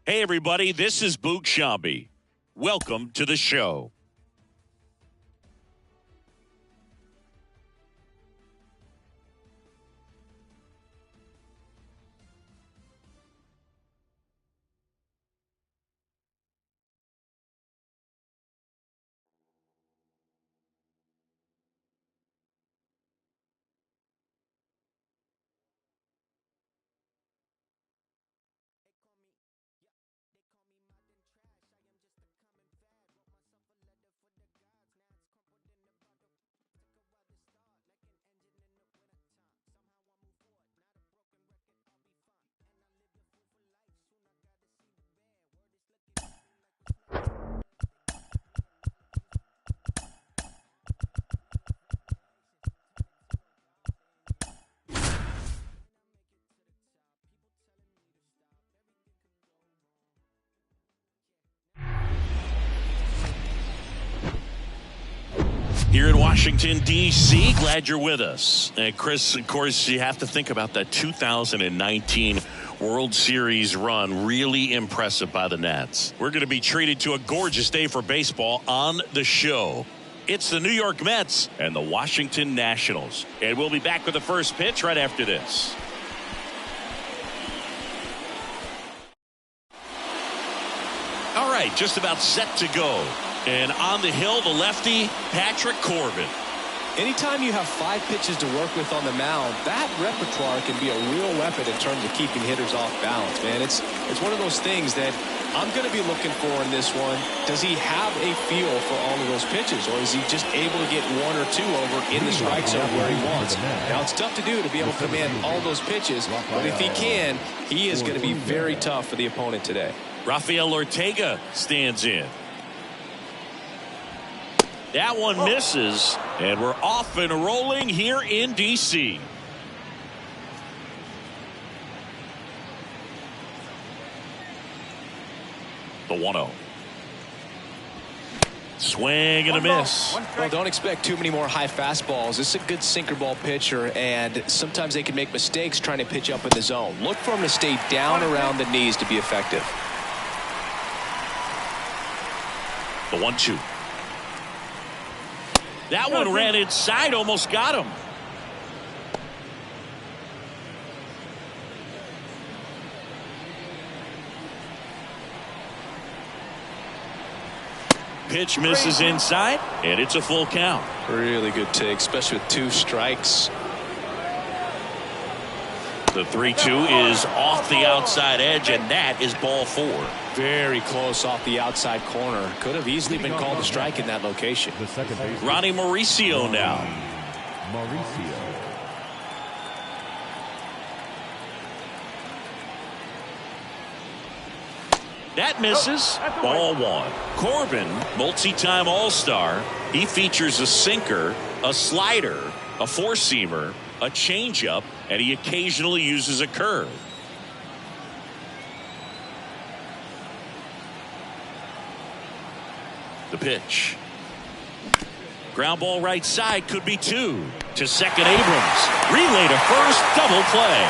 Hey, everybody, this is Boog Shambi. Welcome to the show. Here in Washington, D.C., glad you're with us. And Chris, of course, you have to think about that 2019 World Series run. Really impressive by the Nats. We're going to be treated to a gorgeous day for baseball on the show. It's the New York Mets and the Washington Nationals. And we'll be back with the first pitch right after this. All right, just about set to go. And on the hill, the lefty, Patrick Corbin. Anytime you have 5 pitches to work with on the mound, that repertoire can be a real weapon in terms of keeping hitters off balance, man. It's one of those things that I'm going to be looking for in this one. Does he have a feel for all of those pitches, or is he just able to get 1 or 2 over in the strike zone where he wants? Now, it's tough to do to be able to command all those pitches, but if he can, he is going to be very tough for the opponent today. Rafael Ortega stands in. That one misses, and we're off and rolling here in D.C. The 1-0. Swing and a miss. Well, don't expect too many more high fastballs. This is a good sinker ball pitcher, and sometimes they can make mistakes trying to pitch up in the zone. Look for him to stay down around the knees to be effective. The 1-2. That one ran inside, almost got him. Pitch misses inside, and it's a full count. Really good take, especially with 2 strikes. The 3-2 is off the outside edge, and that is ball 4. Very close off the outside corner. Could have easily been called a strike in that location. Ronnie Mauricio now. That misses. Ball 1. Corbin, multi-time All-Star. He features a sinker, a slider, a four-seamer, a changeup, and he occasionally uses a curve. The pitch. Ground ball right side, could be 2. To second, Abrams. Relay to first, double play.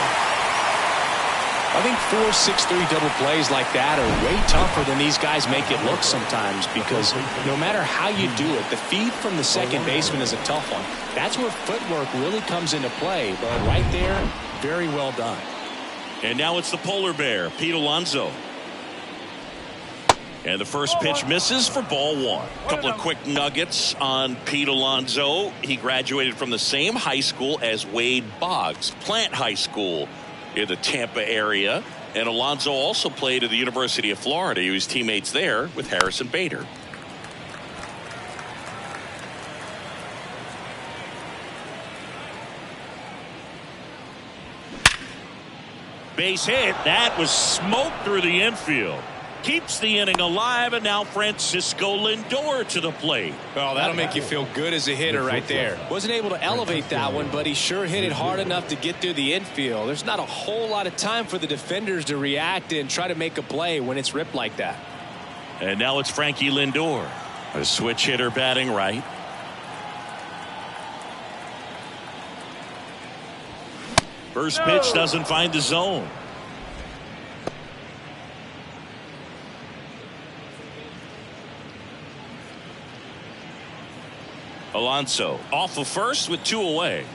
I think 4-6-3 double plays like that are way tougher than these guys make it look sometimes, because no matter how you do it, the feed from the second baseman is a tough one. That's where footwork really comes into play, but right there, very well done. And now it's the polar bear, Pete Alonso. And the first pitch misses for ball 1. A couple of quick nuggets on Pete Alonso. He graduated from the same high school as Wade Boggs, Plant High School in the Tampa area. And Alonso also played at the University of Florida. He was teammates there with Harrison Bader. Base hit. That was smoke through the infield. Keeps the inning alive, and now Francisco Lindor to the plate. Well, that'll make you feel good as a hitter right there. Wasn't able to elevate that one, but he sure hit it hard enough to get through the infield. There's not a whole lot of time for the defenders to react and try to make a play when it's ripped like that. And now it's Frankie Lindor, a switch hitter batting right. First pitch doesn't find the zone. Alonso off of first with 2 away.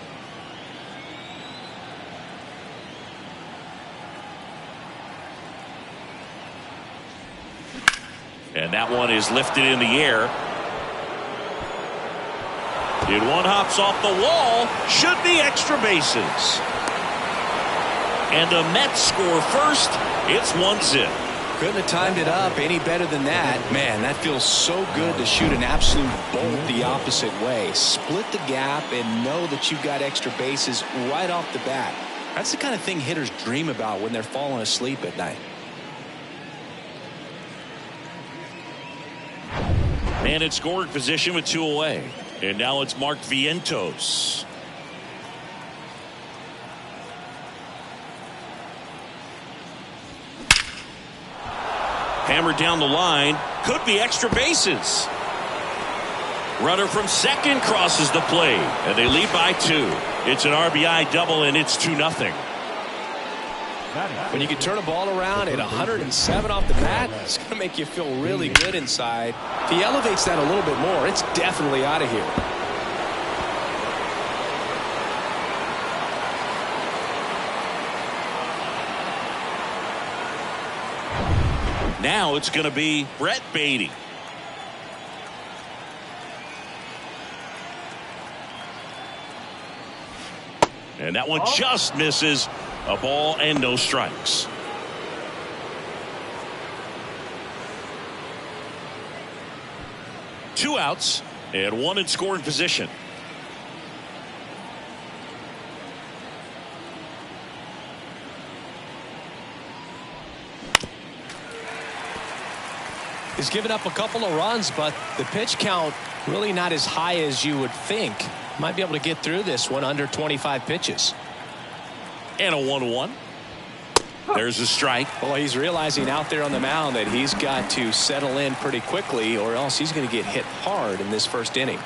And that one is lifted in the air. And one hops off the wall. Should be extra bases. And the Mets score first. It's 1-0. Couldn't have timed it up any better than that. Man, that feels so good to shoot an absolute bolt the opposite way. Split the gap and know that you've got extra bases right off the bat. That's the kind of thing hitters dream about when they're falling asleep at night. Man in scoring position with 2 away. And now it's Mark Vientos. Hammered down the line. Could be extra bases. Runner from second crosses the plate. And they lead by 2. It's an RBI double, and it's 2-0. When you can turn a ball around at 107 off the bat, it's going to make you feel really good inside. If he elevates that a little bit more, it's definitely out of here. Now it's going to be Brett Beatty. And that one just misses. A ball and no strikes. Two outs and one in scoring position. He's given up a couple of runs, but the pitch count really not as high as you would think. Might be able to get through this one under 25 pitches. And a 1-1. There's a strike. Well, he's realizing out there on the mound that he's got to settle in pretty quickly, or else he's going to get hit hard in this first inning.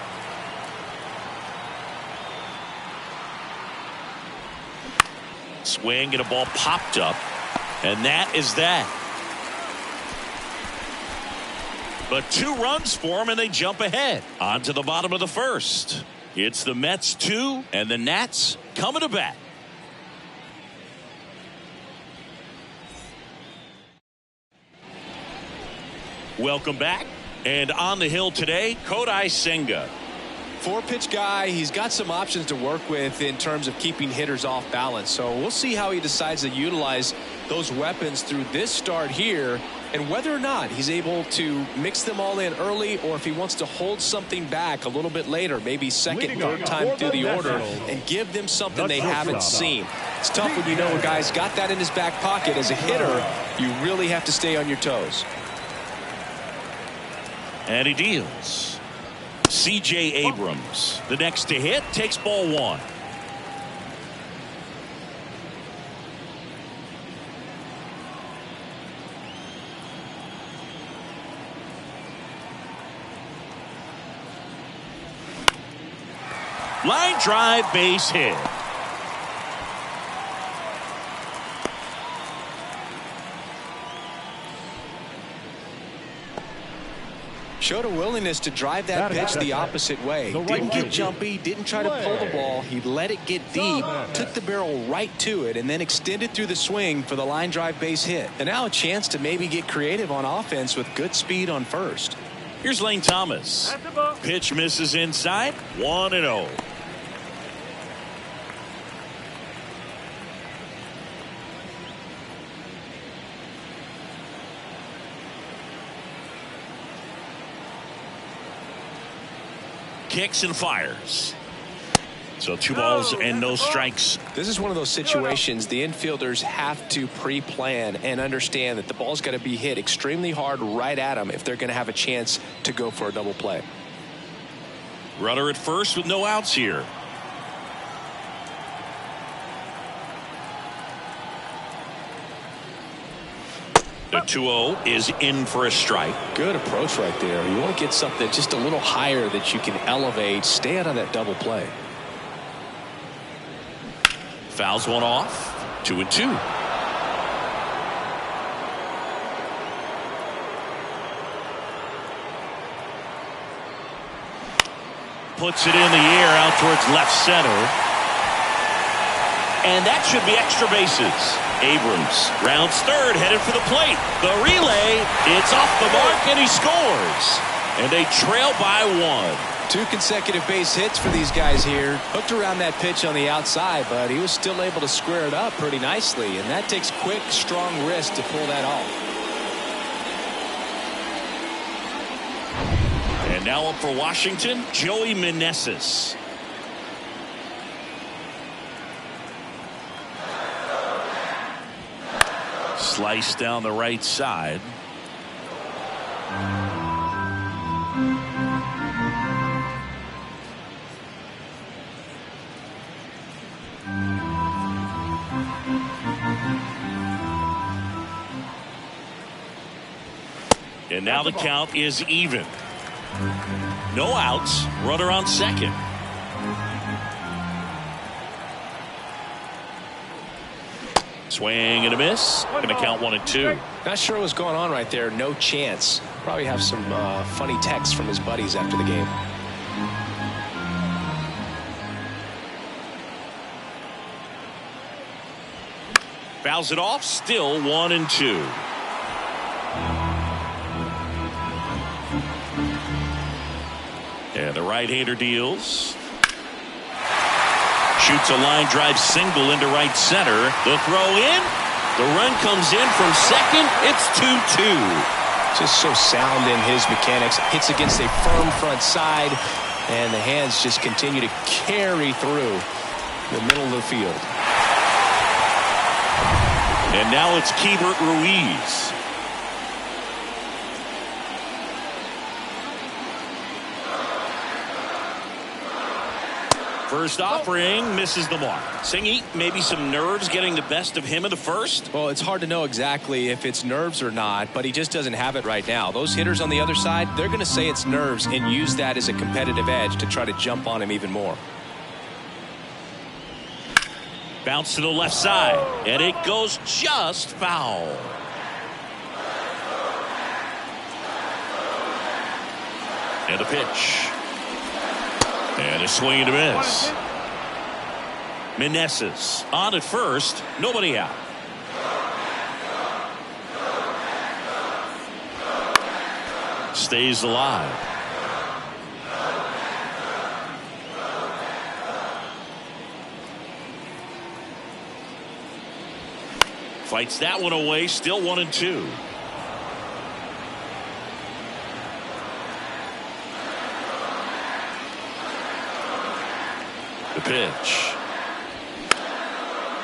Swing and a ball popped up. And that is that. But 2 runs for him, and they jump ahead. On to the bottom of the first. It's the Mets 2 and the Nats coming to bat. Welcome back. And on the hill today, Kodai Senga. 4-pitch guy. He's got some options to work with in terms of keeping hitters off balance. So we'll see how he decides to utilize those weapons through this start here, and whether or not he's able to mix them all in early, or if he wants to hold something back a little bit later, maybe second, third time through the order, and give them something they haven't seen. It's tough when you know a guy's got that in his back pocket. As a hitter, you really have to stay on your toes. And he deals. C.J. Abrams, the next to hit, takes ball 1. Line drive, base hit. Showed a willingness to drive that pitch the opposite way. Didn't get jumpy, didn't try to pull the ball. He let it get deep, took the barrel right to it, and then extended through the swing for the line drive base hit. And now a chance to maybe get creative on offense with good speed on first. Here's Lane Thomas. Pitch misses inside. 1-0. Kicks and fires. So 2 balls and no strikes. This is one of those situations the infielders have to pre-plan and understand that the ball's got to be hit extremely hard right at them if they're going to have a chance to go for a double play. Runner at first with no outs here. The 2-0 is in for a strike. Good approach right there. You want to get something just a little higher that you can elevate. Stay out of that double play. Fouls one off. 2-2. puts it in the air out towards left center. And that should be extra bases. Abrams rounds third, headed for the plate. The relay, it's off the mark, and he scores. And they trail by 1. 2 consecutive base hits for these guys here. Hooked around that pitch on the outside, but he was still able to square it up pretty nicely. And that takes quick, strong wrist to pull that off. And now up for Washington, Joey Meneses. Slice down the right side. And now the count is even. No outs, runner on second. Swing and a miss. Going to count 1-2. Not sure what's going on right there. No chance. Probably have some funny texts from his buddies after the game. Fouls it off. Still 1-2. And the right-hander deals. Shoots a line drive single into right center. The throw in. The run comes in from second. It's 2-2. Just so sound in his mechanics. Hits against a firm front side. And the hands just continue to carry through the middle of the field. And now it's Keibert Ruiz. First offering misses the mark. Singy, maybe some nerves getting the best of him in the first? Well, it's hard to know exactly if it's nerves or not, but he just doesn't have it right now. Those hitters on the other side, they're going to say it's nerves and use that as a competitive edge to try to jump on him even more. Bounce to the left side, and it goes just foul. And a pitch. And a swing and a miss. Meneses on at first, nobody out. Stays alive. Fights that one away, still 1-2. The pitch.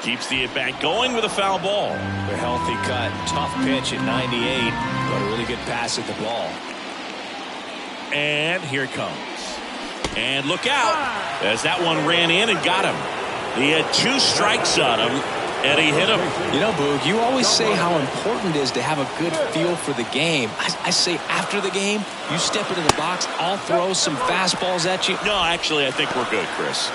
Keeps the at-bat going with a foul ball. A healthy cut. Tough pitch at 98, but a really good pass at the ball. And here it comes. And look out, as that one ran in and got him. He had 2 strikes on him, and he hit him. You know, Boog, you always say how important it is to have a good feel for the game. I say after the game, you step into the box, I'll throw some fastballs at you. No, actually, I think we're good, Chris.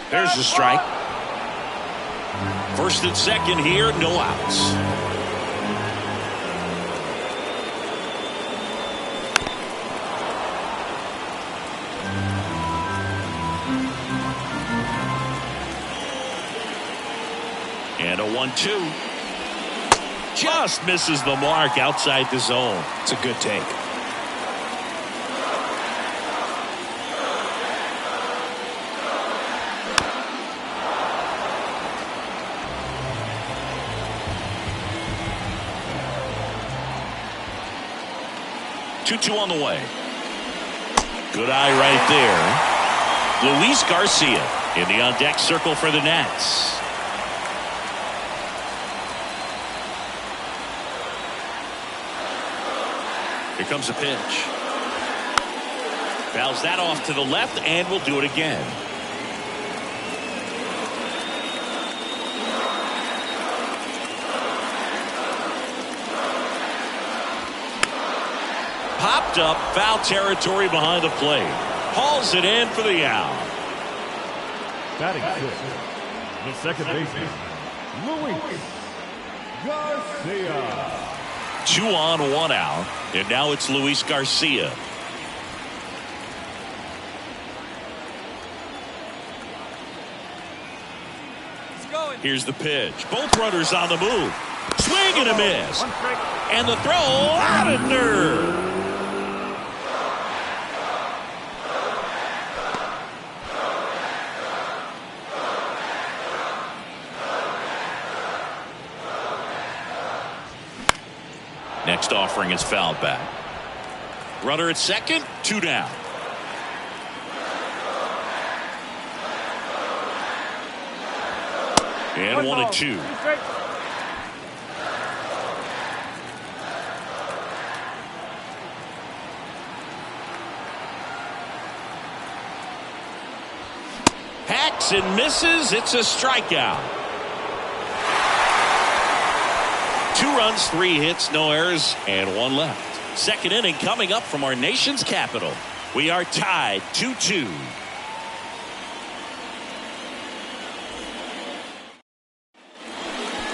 There's the strike. First and second here, no outs. And a 1-2. Just misses the mark outside the zone. It's a good take. Two on the way. Good eye right there. Luis Garcia in the on-deck circle for the Nats. Here comes a pitch. Fouls that off to the left, and will do it again. Popped up, foul territory behind the plate. Hauls it in for the out. Batting sixth, the second baseman, Luis Garcia. 2 on, 1 out, and now it's Luis Garcia. Here's the pitch. Both runners on the move. Swing and a miss. And the throw out of nerve. Next offering is fouled back. Runner at second, 2 down. And 1-2. Hacks and misses. It's a strikeout. 2 runs, 3 hits, no errors, and 1 left. Second inning coming up from our nation's capital. We are tied 2-2.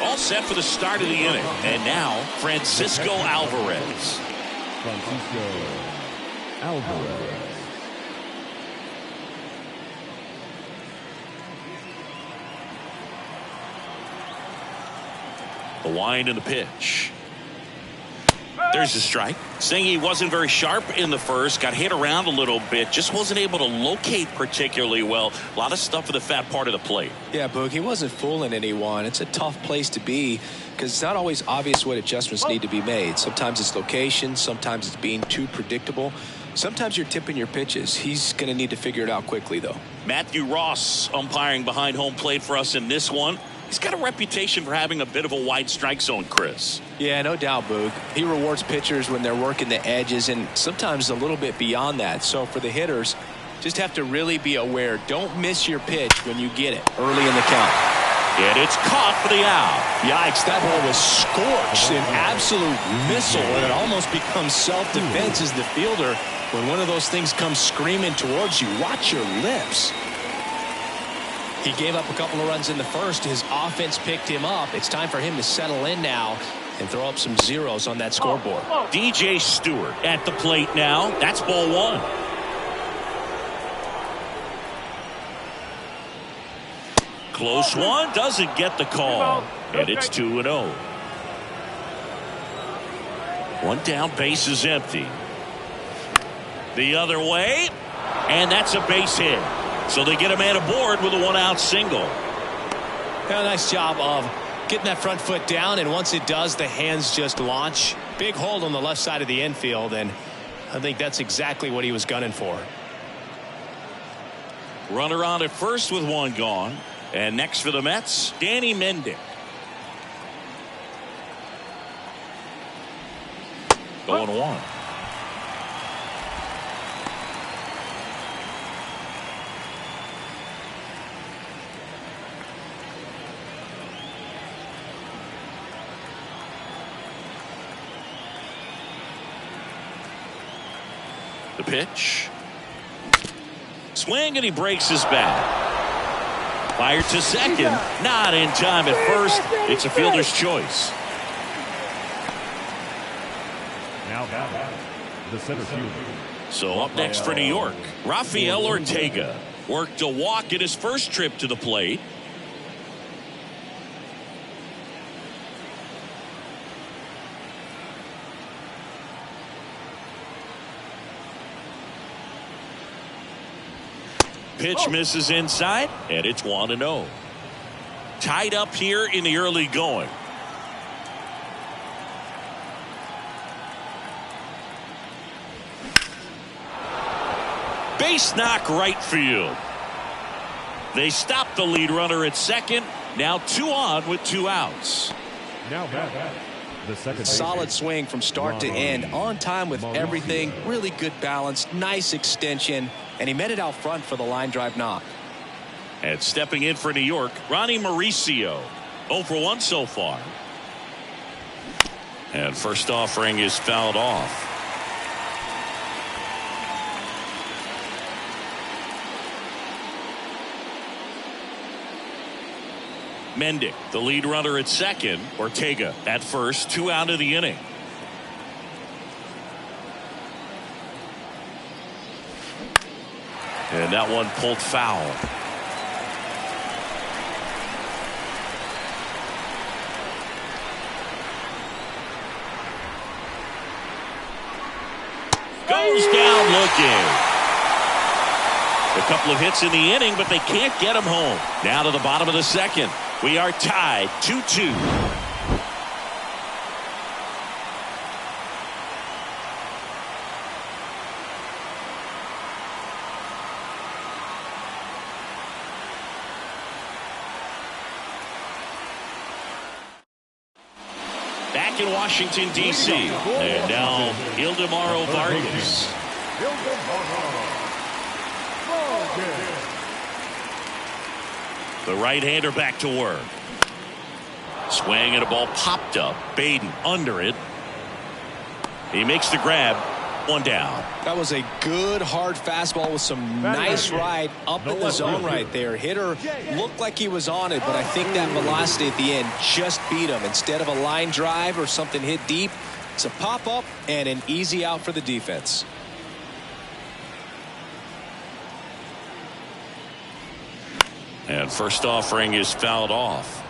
All set for the start of the inning. And now, Francisco Alvarez. Francisco Alvarez. The wind and the pitch. There's a strike. Saying he wasn't very sharp in the first, got hit around a little bit, just wasn't able to locate particularly well. A lot of stuff for the fat part of the plate. Yeah, Boog, he wasn't fooling anyone. It's a tough place to be because it's not always obvious what adjustments need to be made. Sometimes it's location, sometimes it's being too predictable. Sometimes you're tipping your pitches. He's going to need to figure it out quickly, though. Matthew Ross umpiring behind home plate for us in this one. He's got a reputation for having a bit of a wide strike zone, Chris. Yeah, no doubt, Boog. He rewards pitchers when they're working the edges and sometimes a little bit beyond that. So for the hitters, just have to really be aware. Don't miss your pitch when you get it early in the count. And it's caught for the out. Yikes, that ball was scorched, an absolute missile, and it almost becomes self-defense as the fielder. When one of those things comes screaming towards you, watch your lips. He gave up a couple of runs in the first. His offense picked him up. It's time for him to settle in now and throw up some zeros on that scoreboard. DJ Stewart at the plate now. That's ball 1. Close one, doesn't get the call. And it's 2-0. 1 down, base is empty. The other way, and that's a base hit. So they get a man aboard with a 1-out single. Yeah, nice job of getting that front foot down, and once it does, the hands just launch. Big hold on the left side of the infield, and I think that's exactly what he was gunning for. Runner on at first with 1 gone. And next for the Mets, Danny Mendick. 0-1. The pitch. Swing, and he breaks his bat. Fired to second. Not in time at first. It's a fielder's choice. Now the center fielder. So up next for New York, Rafael Ortega worked a walk in his first trip to the plate. Pitch misses inside, and it's 1-0. Tied up here in the early going. Base knock right field. They stop the lead runner at second. Now 2 on with 2 outs. Now back. The second solid swing from start to end, on time with everything, really good balance, nice extension, and he met it out front for the line drive knock. And stepping in for New York, Ronnie Mauricio. 0 for 1 so far. And first offering is fouled off. Mendick, the lead runner at second. Ortega at first. 2 out of the inning. And that one pulled foul. Goes down looking. A couple of hits in the inning, but they can't get him home. Now to the bottom of the second. We are tied 2-2. Back in Washington, D.C. And now Ildemaro Vargas. The right-hander back to work. Swing and a ball popped up. Baden under it. He makes the grab. 1 down. That was a good hard fastball with some nice ride up in the zone right there. Hitter looked like he was on it, but I think that velocity at the end just beat him. Instead of a line drive or something hit deep, it's a pop-up and an easy out for the defense. And first offering is fouled off.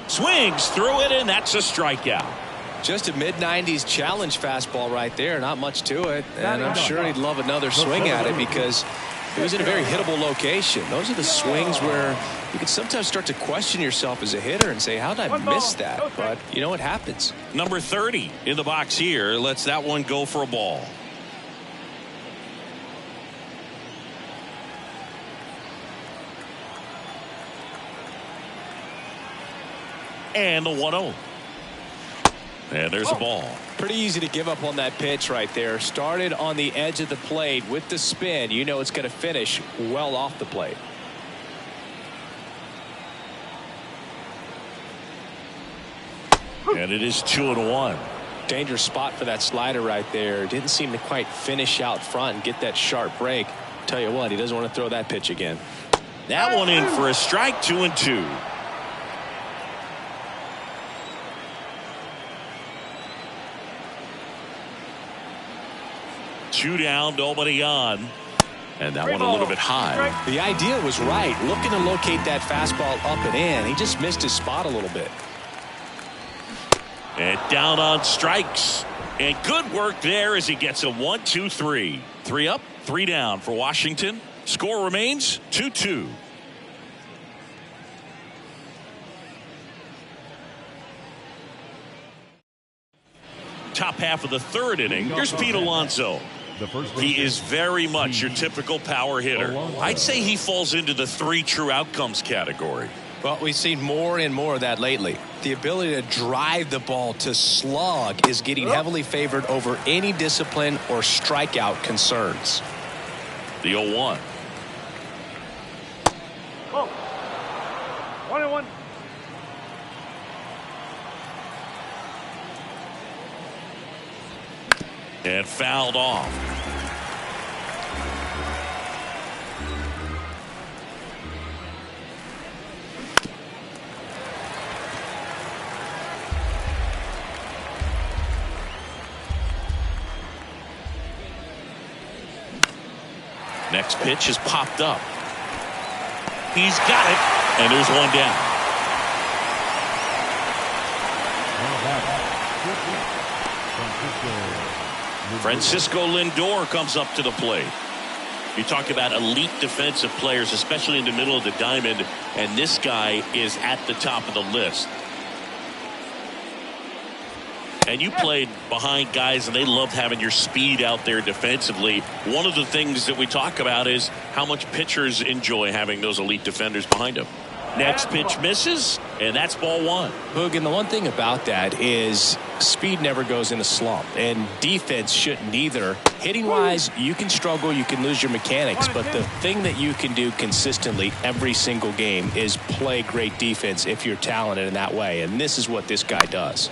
Swings through it, and that's a strikeout. Just a mid-90s challenge fastball right there. Not much to it. And I'm sure he'd love another swing at it because it was in a very hittable location. Those are the swings where you can sometimes start to question yourself as a hitter and say, how did I miss that? But, you know, it happens. Number 30 in the box here lets that one go for a ball. And the 1-0. And there's a ball. Pretty easy to give up on that pitch right there. Started on the edge of the plate with the spin. You know it's going to finish well off the plate. And it is 2-1. Dangerous spot for that slider right there. Didn't seem to quite finish out front and get that sharp break. Tell you what, he doesn't want to throw that pitch again. That one in for a strike. 2-2. Two down, nobody on. And that one a little bit high. The idea was right. Looking to locate that fastball up and in. He just missed his spot a little bit. And down on strikes. And good work there as he gets a 1-2-3. 3 up, 3 down for Washington. Score remains 2-2. Top half of the third inning. Here's Pete Alonso. He is very much your typical power hitter. I'd say he falls into the 3 true outcomes category. Well, we've seen more and more of that lately. The ability to drive the ball to slug is getting heavily favored over any discipline or strikeout concerns. The 0-1. Oh. 1-1. And fouled off. Next pitch is popped up. He's got it, and there's one down. Francisco Lindor comes up to the plate. You talk about elite defensive players, especially in the middle of the diamond, and this guy is at the top of the list. And you played behind guys, and they loved having your speed out there defensively. One of the things that we talk about is how much pitchers enjoy having those elite defenders behind them. Next pitch misses, And that's ball one. Boog, and the one thing about that is speed never goes in a slump, and defense shouldn't either. Hitting-wise, you can struggle, you can lose your mechanics, but the thing that you can do consistently every single game is play great defense if you're talented in that way, and this is what this guy does.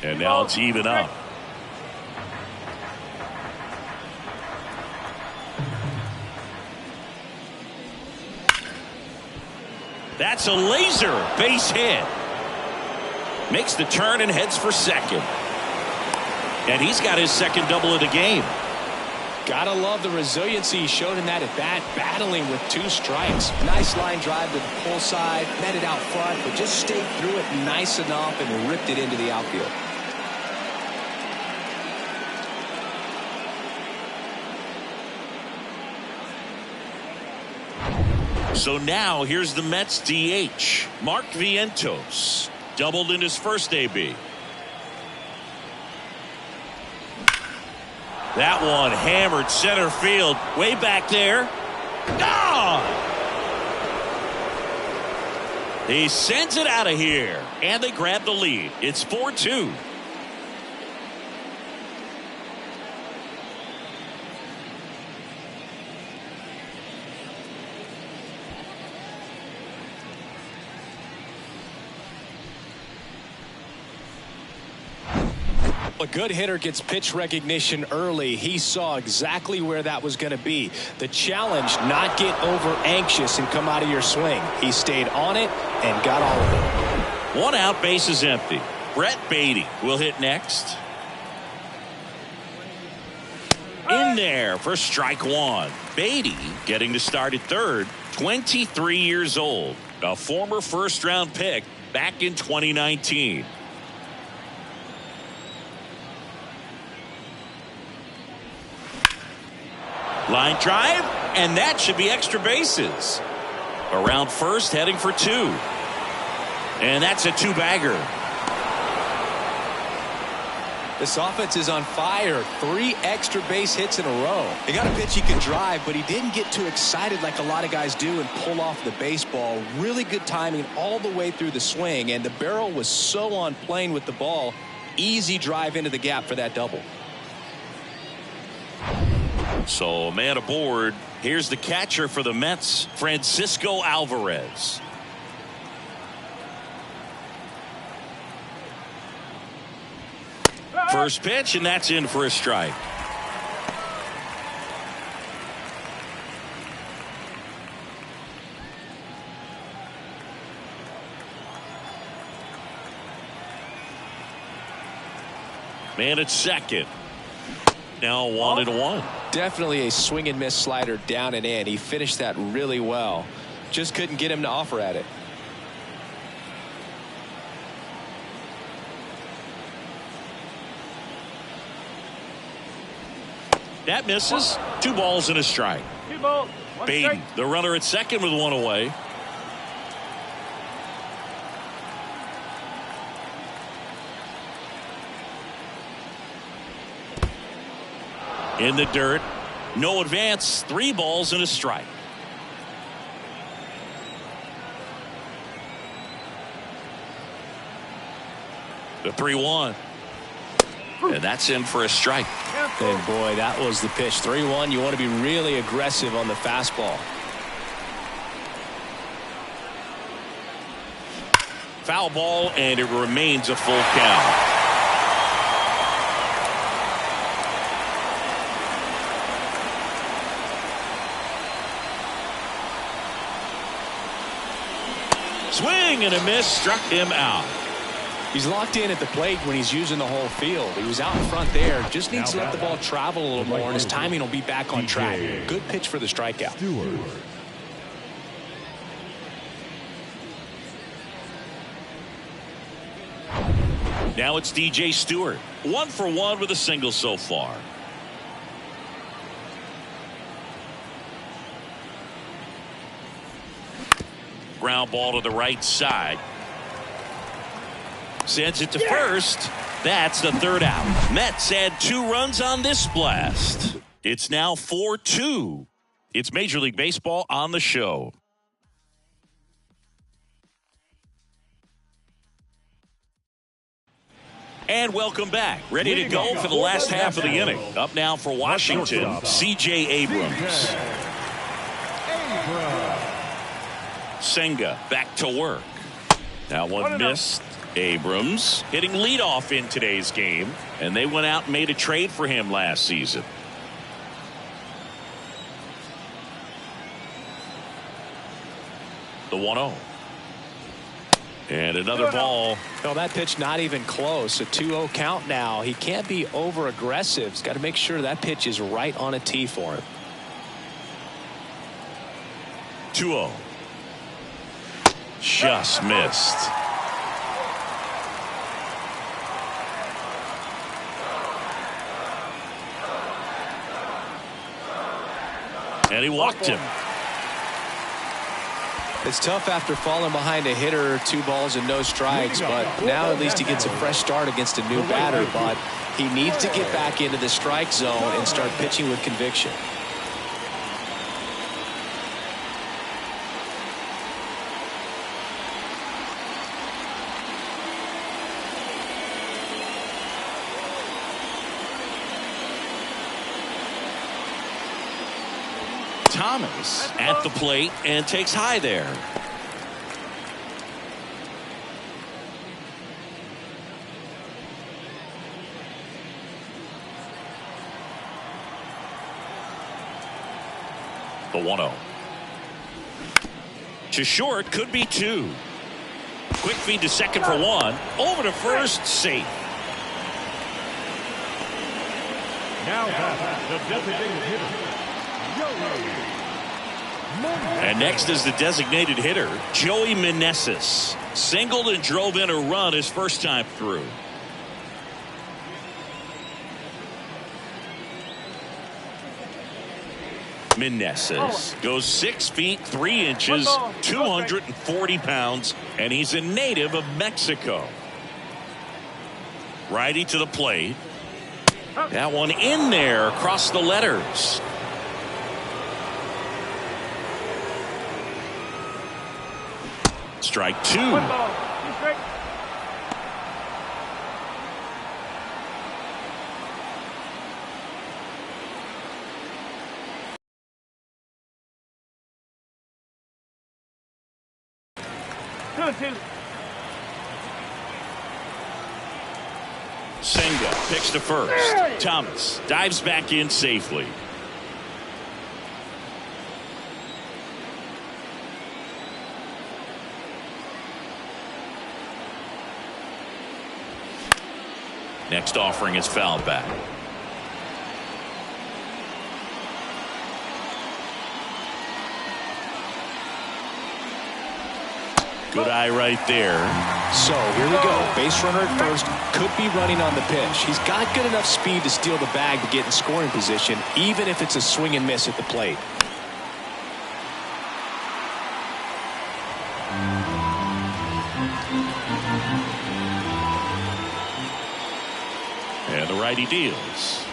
And now it's even up. That's a laser base hit. Makes the turn and heads for second. And he's got his second double of the game. Gotta love the resiliency he showed in that at bat, battling with 2 strikes. Nice line drive to the pull side, met it out front, but just stayed through it nice enough and ripped it into the outfield. So now here's the Mets DH. Mark Vientos doubled in his first AB. That one hammered center field way back there. Gone! He sends it out of here, and they grab the lead. It's 4-2. A good hitter gets pitch recognition early. He saw exactly where that was going to be. The challenge, not get over anxious and come out of your swing. He stayed on it and got all of it. 1 out, base is empty. Brett Beatty will hit next. In there for strike 1. Beatty getting to start at third, 23 years old. A former first-round pick back in 2019. Line drive, and that should be extra bases. Around first, heading for 2. And that's a 2-bagger. This offense is on fire. 3 extra base hits in a row. He got a pitch he could drive, but he didn't get too excited like a lot of guys do and pull off the baseball. Really good timing all the way through the swing, and the barrel was so on plane with the ball. Easy drive into the gap for that double. So a man aboard. Here's the catcher for the Mets, Francisco Alvarez. First pitch, and that's in for a strike. Man at second. Now 1-1. Definitely a swing and miss slider down and in. He finished that really well. Just couldn't get him to offer at it. That misses. 2 balls and a strike. 2 balls, 1 Beatty, strike. the runner at second with 1 away. In the dirt. No advance. 3 balls and a strike. The 3-1. And that's in for a strike. And boy, that was the pitch. 3-1. You want to be really aggressive on the fastball. Foul ball, and it remains a full count. Swing and a miss, struck him out. He's locked in at the plate when he's using the whole field. He was out in front there. Just needs to let the ball travel a little more, and his timing will be back on track. Good pitch for the strikeout. Now it's DJ Stewart. 1 for 1 with a single so far. Ground ball to the right side. Sends it to first. That's the third out. Mets had 2 runs on this blast. It's now 4-2. It's Major League Baseball on the show. And welcome back. Ready to go for the last half of the inning. Up now for Washington, C.J. Abrams. Senga back to work. That one missed. Abrams hitting leadoff in today's game, and they went out and made a trade for him last season. The 1-0. And another ball. No, that pitch not even close. A 2-0 count now. He can't be over aggressive. He's got to make sure that pitch is right on a tee for him. 2-0. Just missed. And he walked him. It's tough after falling behind a hitter, 2 balls and no strikes, but now at least he gets a fresh start against a new batter. But he needs to get back into the strike zone and start pitching with conviction. Thomas at the plate and takes high there. The 1-0. To short, could be 2. Quick feed to second for 1. Over to first, safe. Now the designated hitter. And next is the designated hitter, Joey Meneses. Singled and drove in a run his first time through. Meneses goes 6 feet 3 inches, 240 pounds, and he's a native of Mexico. Righty to the plate. That one in there across the letters. Strike 2. Senga picks to first. Thomas dives back in safely. Next offering is fouled back. Good eye right there. So here we go. Base runner at first. Could be running on the pitch. He's got good enough speed to steal the bag to get in scoring position, even if it's a swing and miss at the plate. And the righty deals.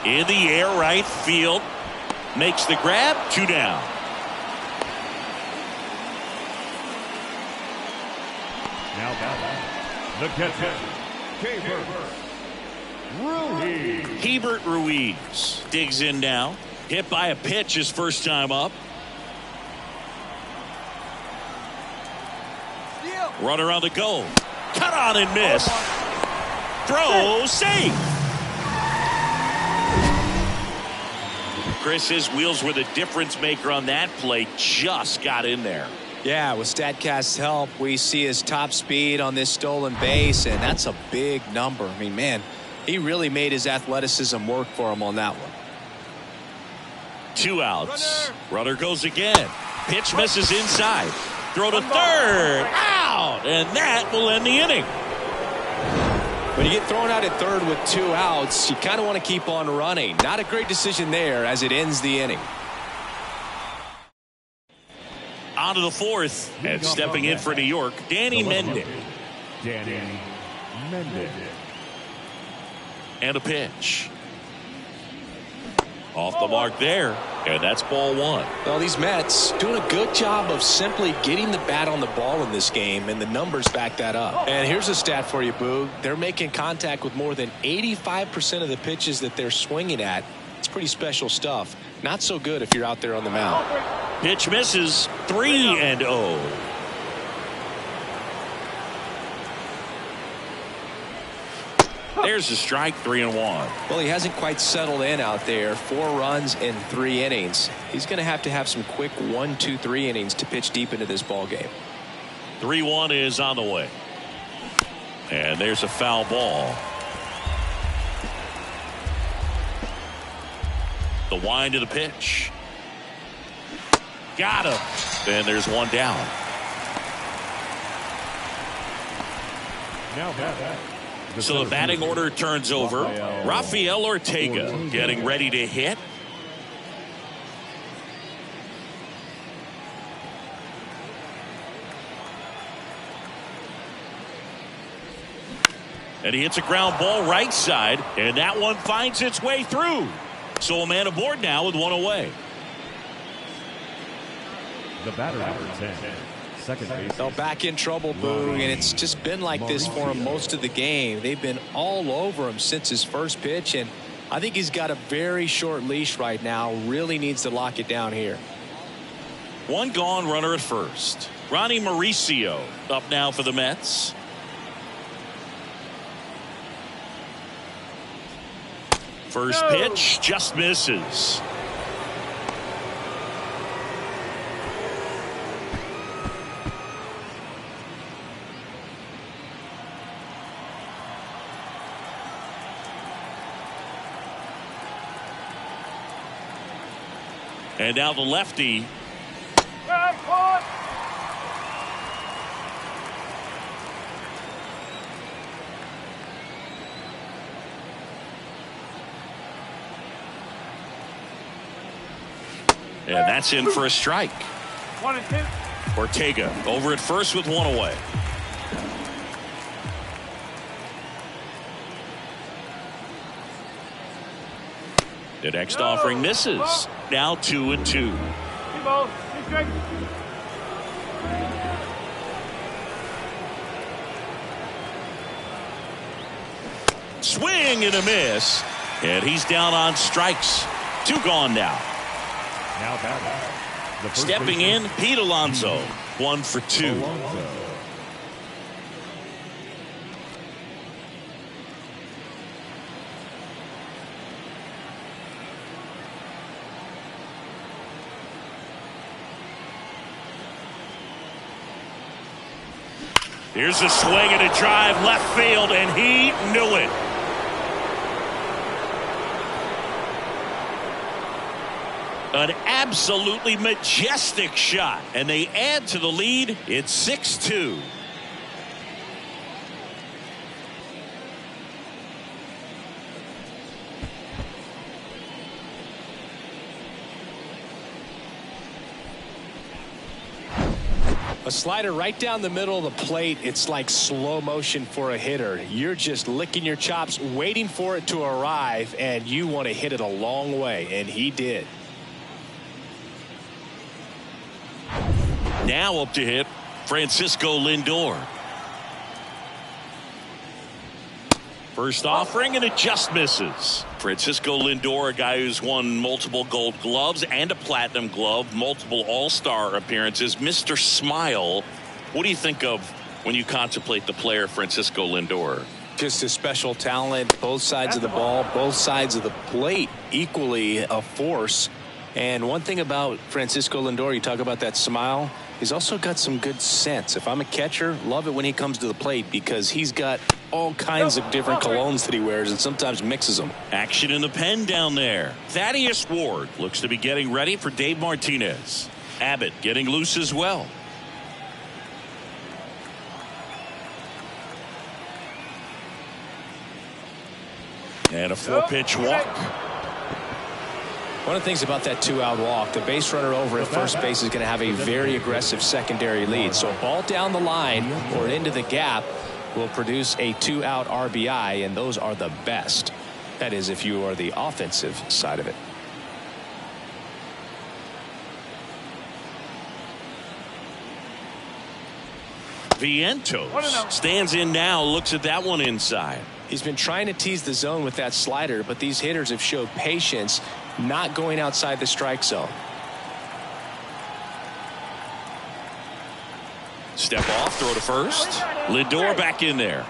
In the air, right field. Makes the grab. 2 down. Now the catcher, Ruiz. Hebert Ruiz digs in now. Hit by a pitch his first time up. Runner on the go. Cut on and miss. Throw safe. Chris, his wheels were the difference maker on that play. Just got in there. Yeah, with StatCast's help, we see his top speed on this stolen base, and that's a big number. I mean, man, he really made his athleticism work for him on that one. 2 outs. Runner goes again. Pitch misses inside. Throw to third. Out. And that will end the inning. When you get thrown out at third with 2 outs, you kind of want to keep on running. Not a great decision there as it ends the inning. On to the 4th. And stepping in for New York, Danny Mendon. Danny Mendez. And a pitch. Off the mark there, and that's ball one. Well, these Mets doing a good job of simply getting the bat on the ball in this game, and the numbers back that up. And here's a stat for you, Boog. They're making contact with more than 85% of the pitches that they're swinging at. It's pretty special stuff. Not so good if you're out there on the mound. Pitch misses. 3-0. There's a strike. 3-1. Well, he hasn't quite settled in out there. 4 runs in 3 innings. He's going to have some quick 1, 2, 3 innings to pitch deep into this ball game. 3-1 is on the way. And there's a foul ball. The wind of the pitch. Got him. And there's one down. Now back. So the batting order turns over. Rafael Ortega getting ready to hit. And he hits a ground ball right side, and that one finds its way through. So a man aboard now with one away. The batter, number 10. Second base. Well, back in trouble, Boog, and it's just been like this for him most of the game. They've been all over him since his first pitch, and I think he's got a very short leash right now. Really needs to lock it down here. One gone, runner at first. Ronnie Mauricio up now for the Mets. First pitch just misses. And now the lefty. And that's in for a strike. 1-2. Ortega over at first with one away. The next offering misses. Now 2-2. Swing and a miss. And he's down on strikes. 2 gone now. Now batter. Stepping in, Pete Alonso. 1 for 2. Alonso. Here's a swing and a drive left field, and he knew it. An absolutely majestic shot, and they add to the lead. It's 6-2. A slider right down the middle of the plate. It's like slow motion for a hitter. You're just licking your chops, waiting for it to arrive, and you want to hit it a long way, and he did. Now up to hit, Francisco Lindor. First offering, and it just misses. Francisco Lindor, a guy who's won multiple Gold Gloves and a Platinum Glove, multiple All-Star appearances. Mr. Smile, what do you think of when you contemplate the player Francisco Lindor? Just a special talent, both sides of the ball, both sides of the plate, equally a force. And one thing about Francisco Lindor, you talk about that smile, he's also got some good sense. If I'm a catcher, love it when he comes to the plate because he's got all kinds of different colognes that he wears and sometimes mixes them. Action in the pen down there. Thaddeus Ward looks to be getting ready for Dave Martinez. Abbott getting loose as well. And a 4-pitch walk. One of the things about that 2-out walk, the base runner over at first base is going to have a very aggressive secondary lead. So a ball down the line or into the gap will produce a 2-out RBI, and those are the best. That is, if you are the offensive side of it. Vientos stands in now, looks at that one inside. He's been trying to tease the zone with that slider, but these hitters have showed patience, not going outside the strike zone. Step off, throw to first. Lindor back in there.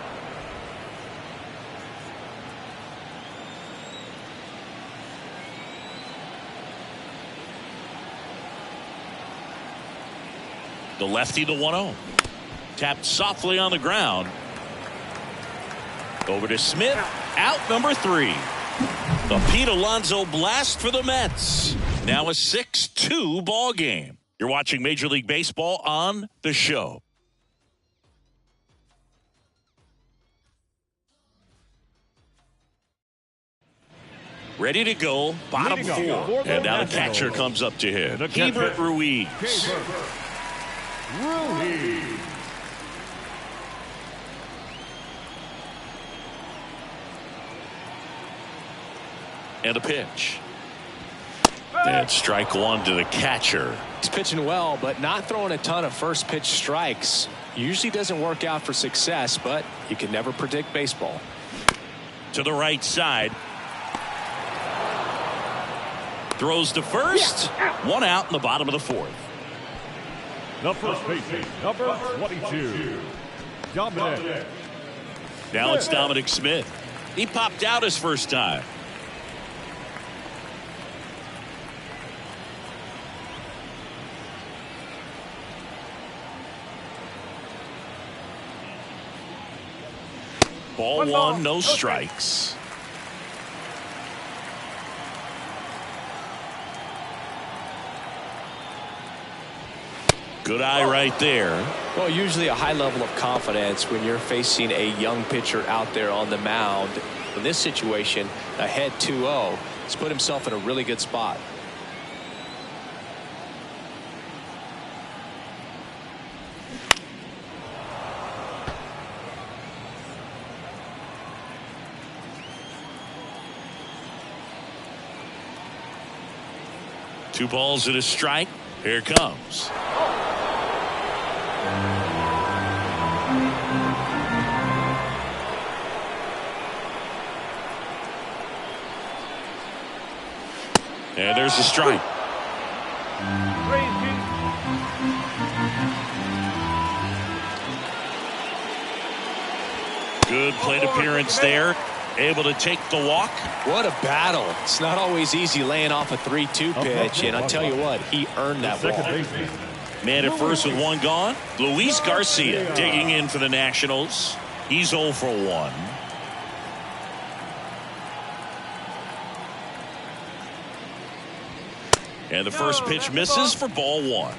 The lefty, the 1-0. Tapped softly on the ground. Over to Smith. Out number 3. The Pete Alonso blast for the Mets. Now a 6-2 ball game. You're watching Major League Baseball on The Show. Ready to go, bottom 4. And now the catcher comes up to hit. Hebert Ruiz. And a pitch. And strike 1 to the catcher. He's pitching well, but not throwing a ton of first pitch strikes. Usually doesn't work out for success, but you can never predict baseball. To the right side. Throws to first. 1 out in the bottom of the 4th. The first baseman, number 22, Dominic. Now it's Dominic Smith. He popped out his first time. Ball 1, no strikes. Good eye right there. Well, usually a high level of confidence when you're facing a young pitcher out there on the mound. In this situation, ahead 2-0, he's put himself in a really good spot. Two balls and a strike. Here it comes. And there's the strike. Good plate appearance there. Able to take the walk. What a battle. It's not always easy laying off a 3-2 pitch, and I'll tell you what, he earned that walk. Man at first with 1 gone. Luis Garcia digging in for the Nationals. He's 0 for 1. And the first pitch misses for ball 1.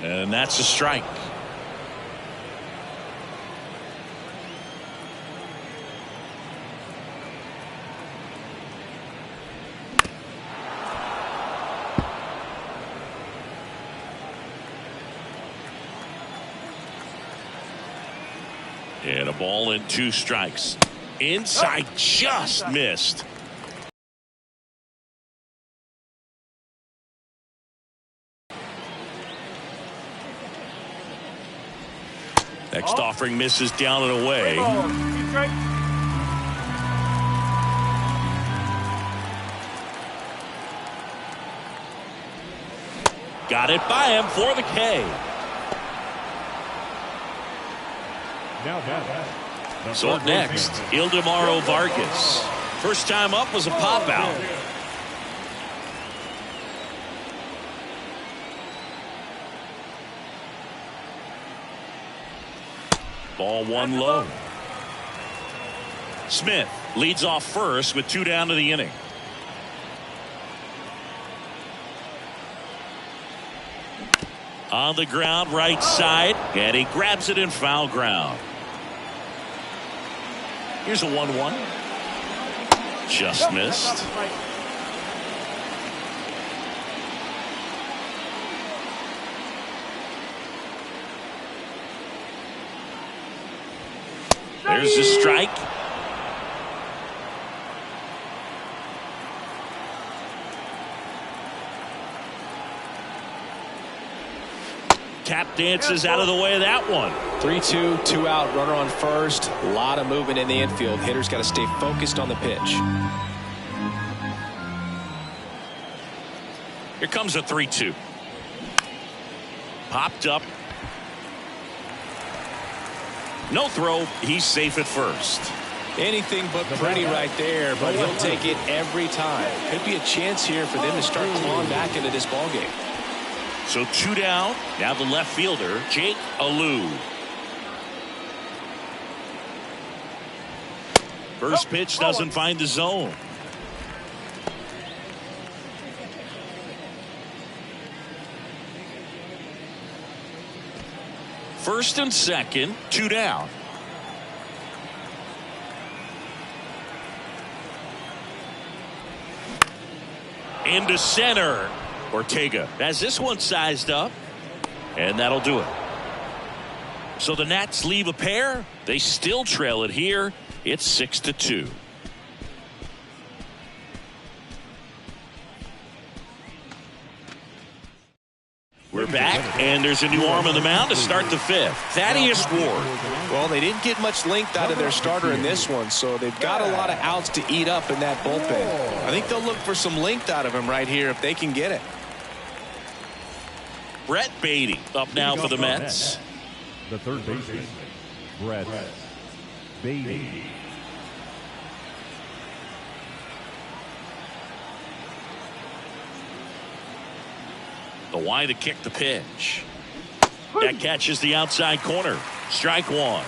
And that's a strike. And a ball and 2 strikes. Inside, just missed. Next offering misses down and away. Got it by him for the K. So up next, Ildemaro Vargas. First time up was a pop out. Ball 1 low. Smith leads off first with 2 down to the inning. On the ground, right side, and he grabs it in foul ground. Here's a 1-1. Just missed. There's the strike. Tap dances out of the way of that one. 3-2, 2 out, runner on first. A lot of movement in the infield. Hitter's got to stay focused on the pitch. Here comes a 3-2. Popped up. No throw. He's safe at first. Anything but pretty right there, but he'll take it every time. Could be a chance here for them to start clawing back into this ballgame. So 2 down. Now the left fielder, Jake Alou. First pitch doesn't find the zone. First and second, 2 down. Into center. Ortega has this one sized up, and that'll do it. So the Nats leave a pair. They still trail it here. It's 6-2. We're back, and there's a new arm on the mound to start the fifth. Thaddeus Ward. Well, they didn't get much length out of their starter in this one, so they've got a lot of outs to eat up in that bullpen. I think they'll look for some length out of him right here if they can get it. Brett Beatty up now for the Mets. The third baseman, Brett Beatty. The wide to kick the pitch. That catches the outside corner. Strike one.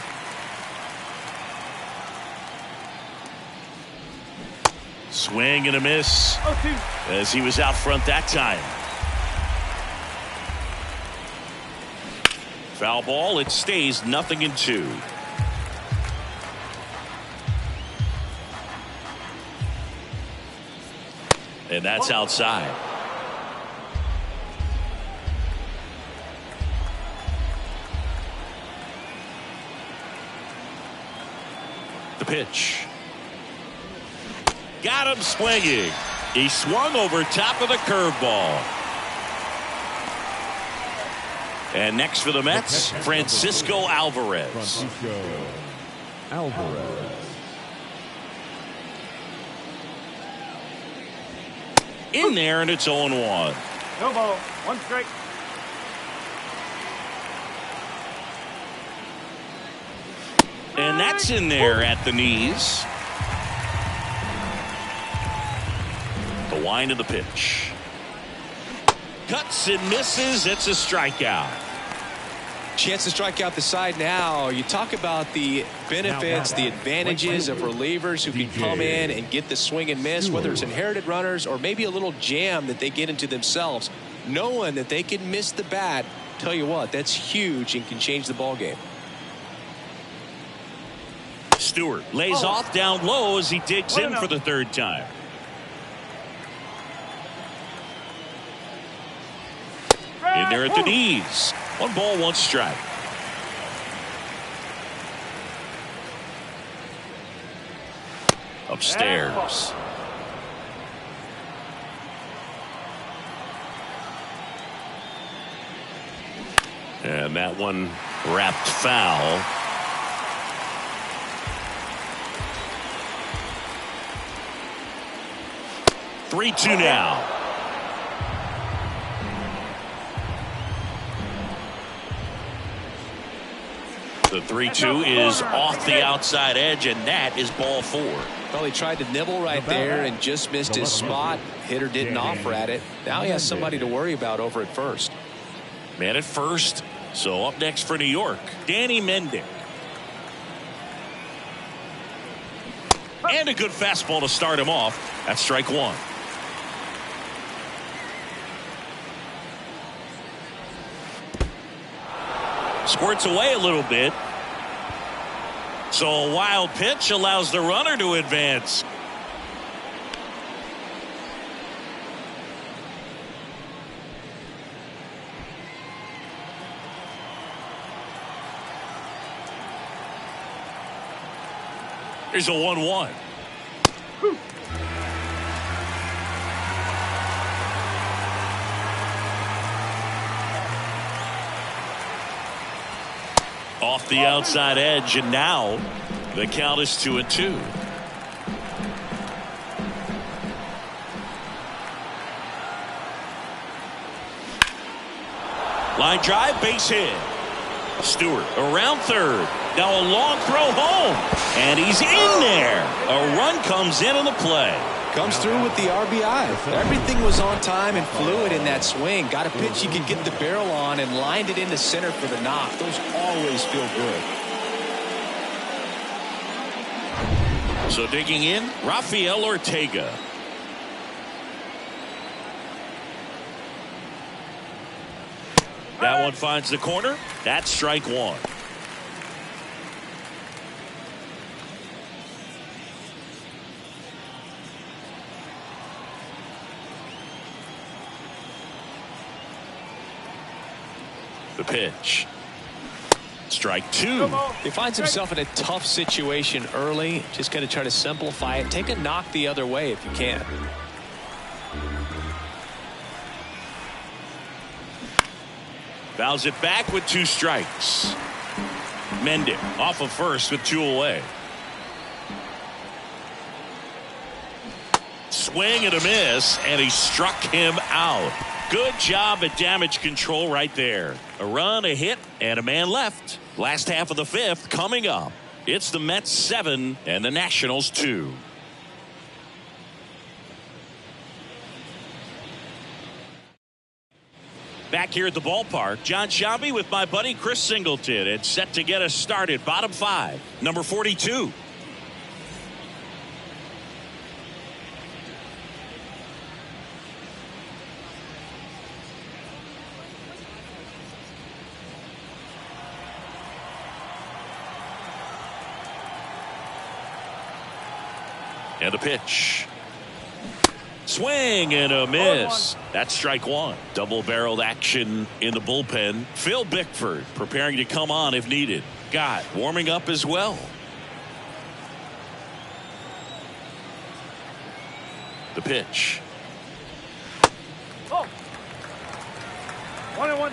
Swing and a miss as he was out front that time. Foul ball. It stays 0-2. And that's outside. The pitch. Got him swinging. He swung over top of the curveball. And next for the Mets, Francisco Alvarez. In there, and it's 0-1. No ball. 1 strike. And that's in there at the knees. The wind of the pitch. Cuts and misses. It's a strikeout. Chance to strike out the side now. You talk about the benefits, the advantages of relievers who can come in and get the swing and miss, whether it's inherited runners or maybe a little jam that they get into themselves. Knowing that they can miss the bat, tell you what, that's huge and can change the ball game. Stewart lays off down low as he digs in for the third time. In there at the knees. 1 ball, 1 strike. Upstairs. And that one wrapped foul. Three-two now. The 3-2 is off the outside edge, and that is ball 4. Well, he tried to nibble right there and just missed his spot. Hitter didn't offer at it. Now he has somebody to worry about over at first. Man at first. So up next for New York, Danny Mendick. And a good fastball to start him off. That's strike 1. Squirts away a little bit. So a wild pitch allows the runner to advance. Here's a 1-1. Off the outside edge, and now the count is 2-2. Line drive, base hit. Stewart around third. Now a long throw home, and he's in there. A run comes in on the play. Comes through with the RBI. Everything was on time and fluid in that swing. Got a pitch he could get the barrel on and lined it into center for the knock. Those always feel good. So digging in, Rafael Ortega. That one finds the corner. That's strike one. The pitch. Strike two. He finds himself in a tough situation early. Just got to try to simplify it. Take a knock the other way if you can. Fouls it back with 2 strikes. Mendick off of first with 2 away. Swing and a miss, and he struck him out. Good job at damage control right there. A run, a hit, and a man left. Last half of the 5th coming up. It's the Mets 7 and the Nationals 2. Back here at the ballpark, John Shabby with my buddy Chris Singleton. It's set to get us started. Bottom 5, number 42. And the pitch. Swing and a miss. That's strike one. Double-barreled action in the bullpen. Phil Bickford preparing to come on if needed. Gott warming up as well. The pitch. 1-1.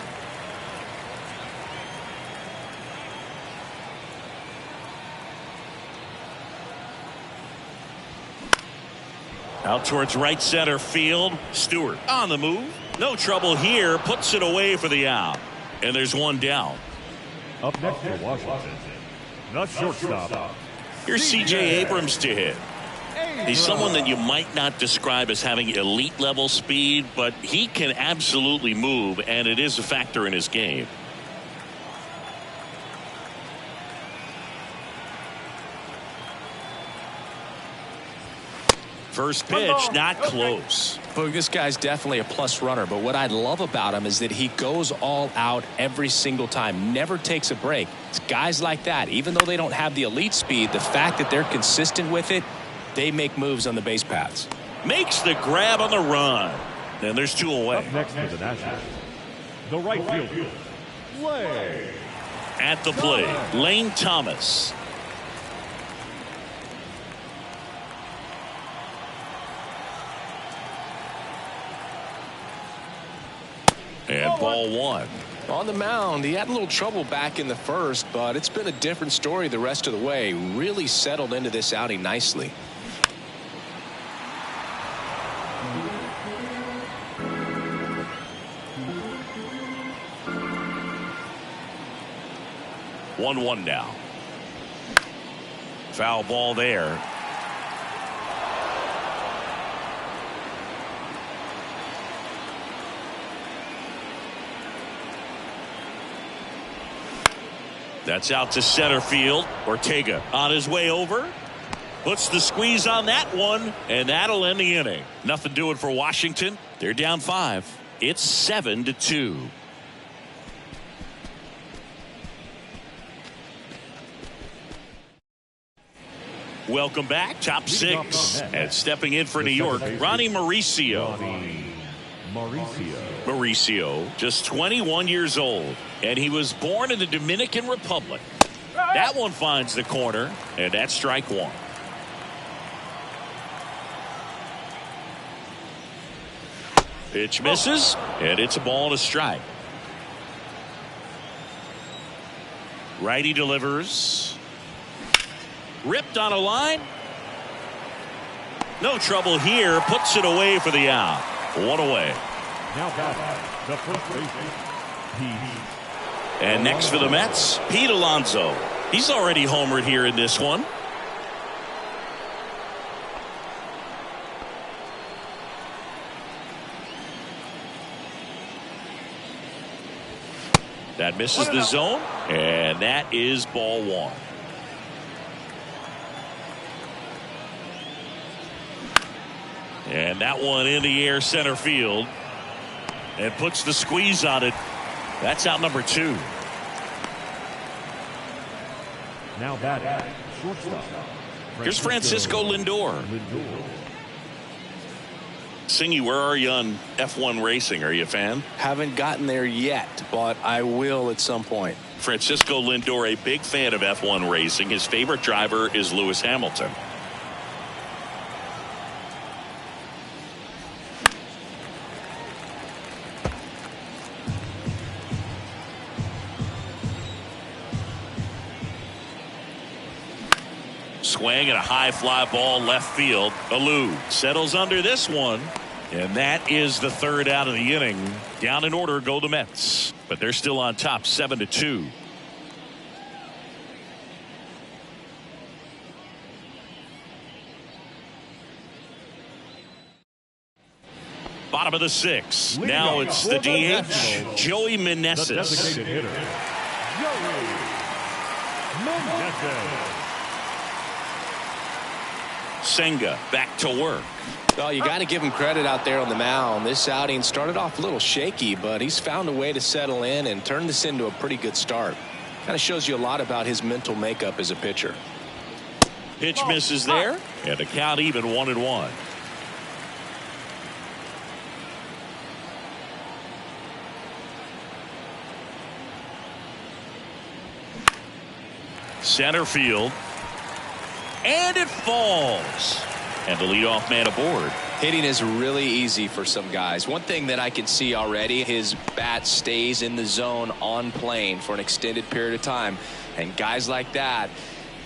Out towards right center field. Stewart on the move. No trouble here. Puts it away for the out. And there's one down. Up next for Washington, the shortstop. Here's C.J. Abrams to hit. He's someone that you might not describe as having elite level speed, but he can absolutely move, and it is a factor in his game. First pitch, not close. Boog, this guy's definitely a plus runner, but what I love about him is that he goes all out every single time, never takes a break. It's guys like that, even though they don't have the elite speed, the fact that they're consistent with it, they make moves on the base paths. Makes the grab on the run. And there's two away. Up next for the Nationals, the right fielder, Lane. At the plate, Lane Thomas. And ball one. On the mound, he had a little trouble back in the first, but it's been a different story the rest of the way. Really settled into this outing nicely. One now. Foul ball there. That's out to center field. Ortega on his way over. Puts the squeeze on that one, and that'll end the inning. Nothing doing for Washington. They're down 5. It's 7-2. Welcome back. Top 6. And stepping in for New York, Ronnie Mauricio. Mauricio, just 21 years old, and he was born in the Dominican Republic. That one finds the corner, and that's strike one. Pitch misses, and it's a ball and a strike. Righty delivers. Ripped on a line. No trouble here. Puts it away for the out. One away. Now back, the first baseman, Pete. And next for the Mets, Pete Alonso. He's already homered here in this one. That misses the zone, and that is ball one. And that one in the air center field and puts the squeeze on it. That's out number 2. Now batting, shortstop. Here's Francisco Lindor. Singy, where are you on F1 racing? Are you a fan? Haven't gotten there yet, but I will at some point. Francisco Lindor, a big fan of F1 racing. His favorite driver is Lewis Hamilton. Swing and a high fly ball left field. Alou settles under this one. And that is the third out of the inning. Down in order go the Mets. But they're still on top 7-2. Bottom of the 6th. Now it's the DH, Joey The Meneses. designated hitter, Joey Meneses. Senga back to work. Well, you got to give him credit out there on the mound. This outing started off a little shaky, but he's found a way to settle in and turn this into a pretty good start. Kind of shows you a lot about his mental makeup as a pitcher. Pitch misses there, and the count even 1-1. Center field. And it falls. And the leadoff man aboard. Hitting is really easy for some guys. One thing that I can see already, his bat stays in the zone on plane for an extended period of time. And guys like that,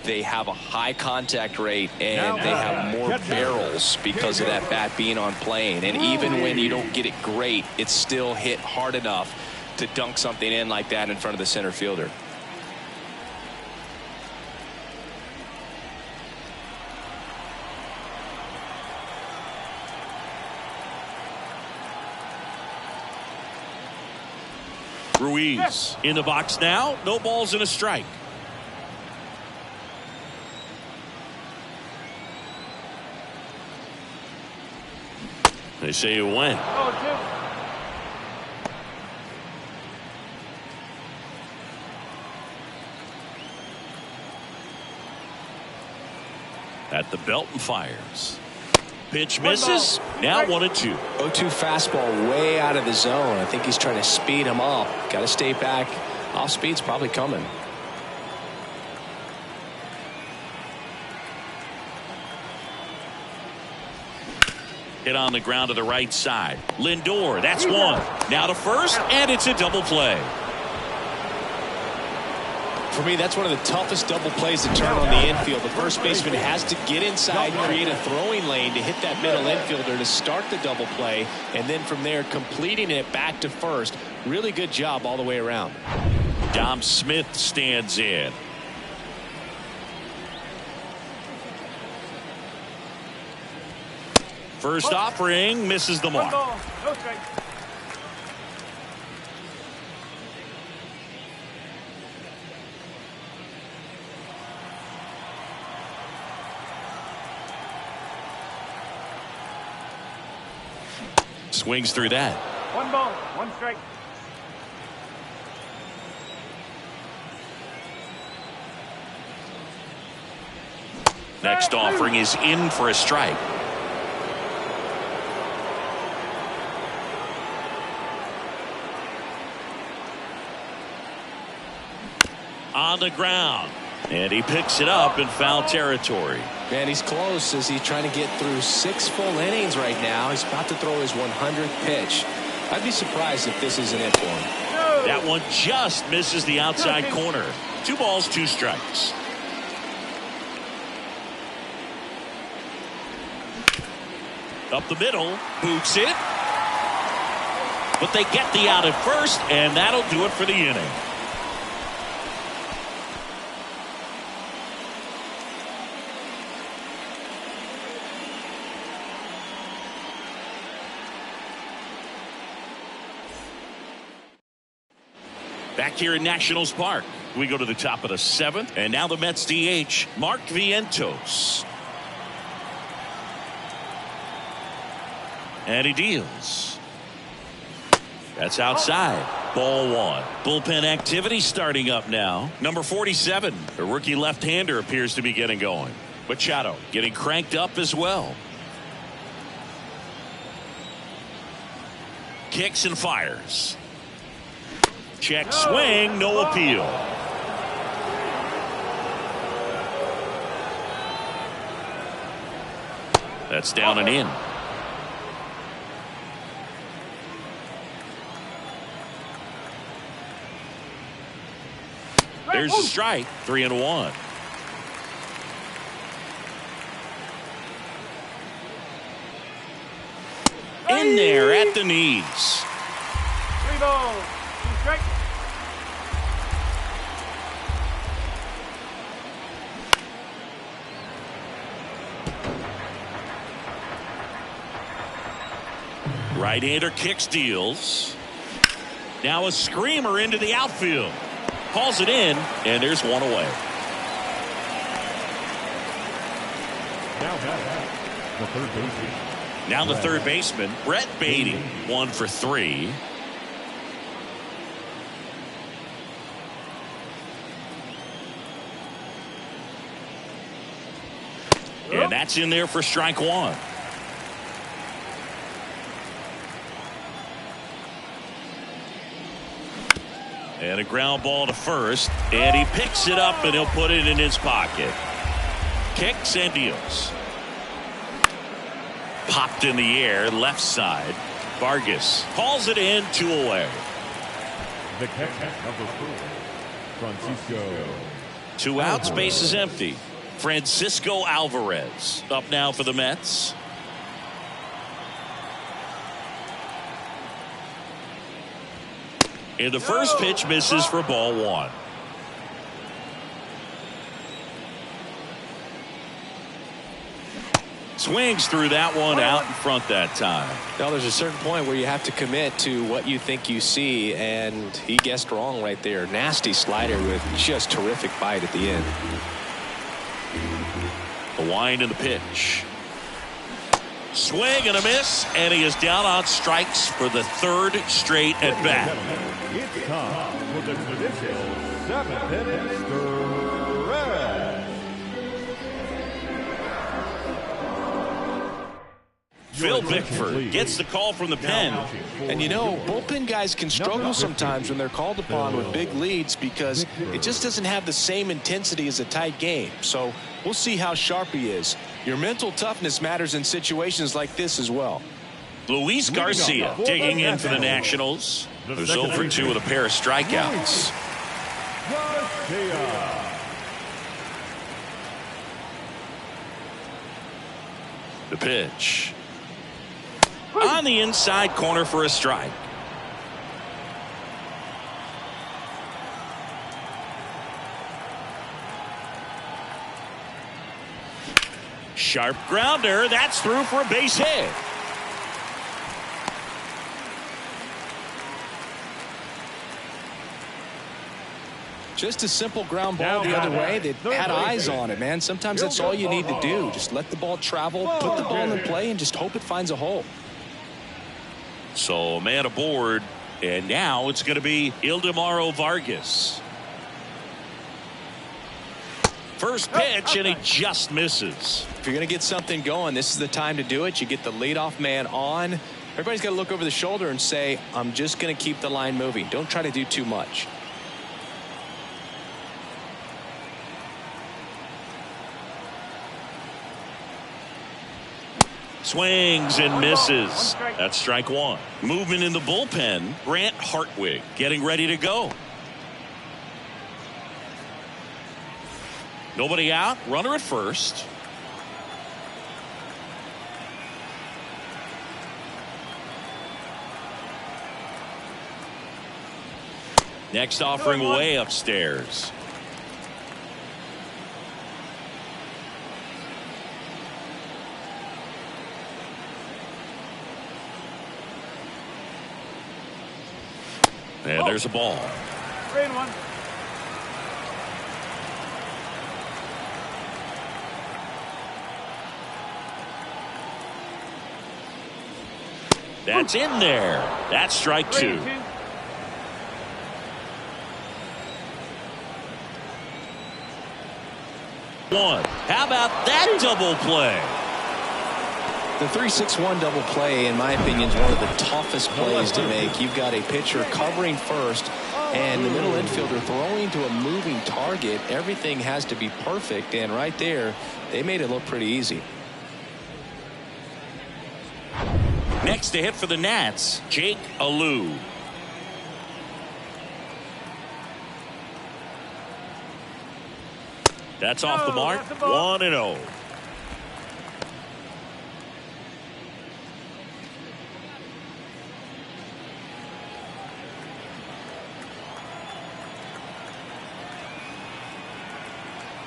they have a high contact rate and they have more barrels because of that bat being on plane. And even when you don't get it great, it's still hit hard enough to dunk something in like that in front of the center fielder. Ruiz in the box now. No balls and a strike. They say it went. At the belt and fires. Pitch misses. Now 1-2. 0-2 fastball way out of the zone. I think he's trying to speed him up. Got to stay back. Off speed's probably coming. Hit on the ground to the right side. Lindor, that's one. Now to first, and it's a double play. For me, that's one of the toughest double plays to turn on the infield. The first baseman has to get inside and create a throwing lane to hit that middle infielder to start the double play, and then from there completing it back to first. Really good job all the way around. Dom Smith stands in. First offering misses the mark. No strike. Swings through that. 1 ball, 1 strike. Next offering is in for a strike. On the ground. And he picks it up in foul territory. Man, he's close as he's trying to get through 6 full innings right now. He's about to throw his 100th pitch. I'd be surprised if this isn't it for him. That one just misses the outside corner. 2 balls, 2 strikes. Up the middle, boots it. But they get the out at first, and that'll do it for the inning. Back here in Nationals Park, we go to the top of the 7th, and now the Mets DH, Mark Vientos. And he deals. That's outside. Ball 1. Bullpen activity starting up now. Number 47, the rookie left-hander, appears to be getting going. Machado getting cranked up as well. Kicks and fires. Check swing, no appeal. That's down and in. There's a strike. 3-1. In there at the knees. 3 balls, 2 strikes. Right-hander kicks, deals. Now a screamer into the outfield. Calls it in, and there's one away. Now the third baseman, Brett Beatty, 1 for 3. And that's in there for strike 1. And a ground ball to first, and he picks it up and he'll put it in his pocket. Kicks and deals. Popped in the air, left side. Vargas calls it in, 2 away. The catcher, number 4, Francisco. 2 outs, base is empty. Francisco Alvarez up now for the Mets. And the first pitch misses for ball 1. Swings through that one out in front that time. Now there's a certain point where you have to commit to what you think you see, and he guessed wrong right there. Nasty slider with just terrific bite at the end. The wind and the pitch. Swing and a miss, and he is down on strikes for the 3rd straight at bat. It's time for the traditional 7th inning stretch. Phil Bickford gets the call from the pen. And you know, bullpen guys can struggle sometimes when they're called upon with big leads because it just doesn't have the same intensity as a tight game. So we'll see how sharp he is. Your mental toughness matters in situations like this as well. Luis Garcia digging in for the Nationals. Who's 0 for 2 with a pair of strikeouts. The pitch. On the inside corner for a strike. Sharp grounder. That's through for a base hit. Just a simple ground ball the other way that had eyes on it, man. Sometimes that's all you need to do. Just let the ball travel, put the ball in play, and just hope it finds a hole. So a man aboard, and now it's going to be Ildemaro Vargas. First pitch, and he just misses. If you're going to get something going, this is the time to do it. You get the leadoff man on. Everybody's got to look over the shoulder and say, I'm just going to keep the line moving. Don't try to do too much. Swings and misses. That's strike one. Movement in the bullpen. Grant Hartwig getting ready to go. Nobody out. Runner at first. Next offering way upstairs. And there's a ball. 3-1. That's in there. That's strike two. 3-2. One. How about that double play? The 3-6-1 double play, in my opinion, is one of the toughest plays to make. You've got a pitcher covering first and the middle infielder throwing to a moving target. Everything has to be perfect, and right there, they made it look pretty easy. Next to hit for the Nats, Jake Alou. That's off the mark. 1-0.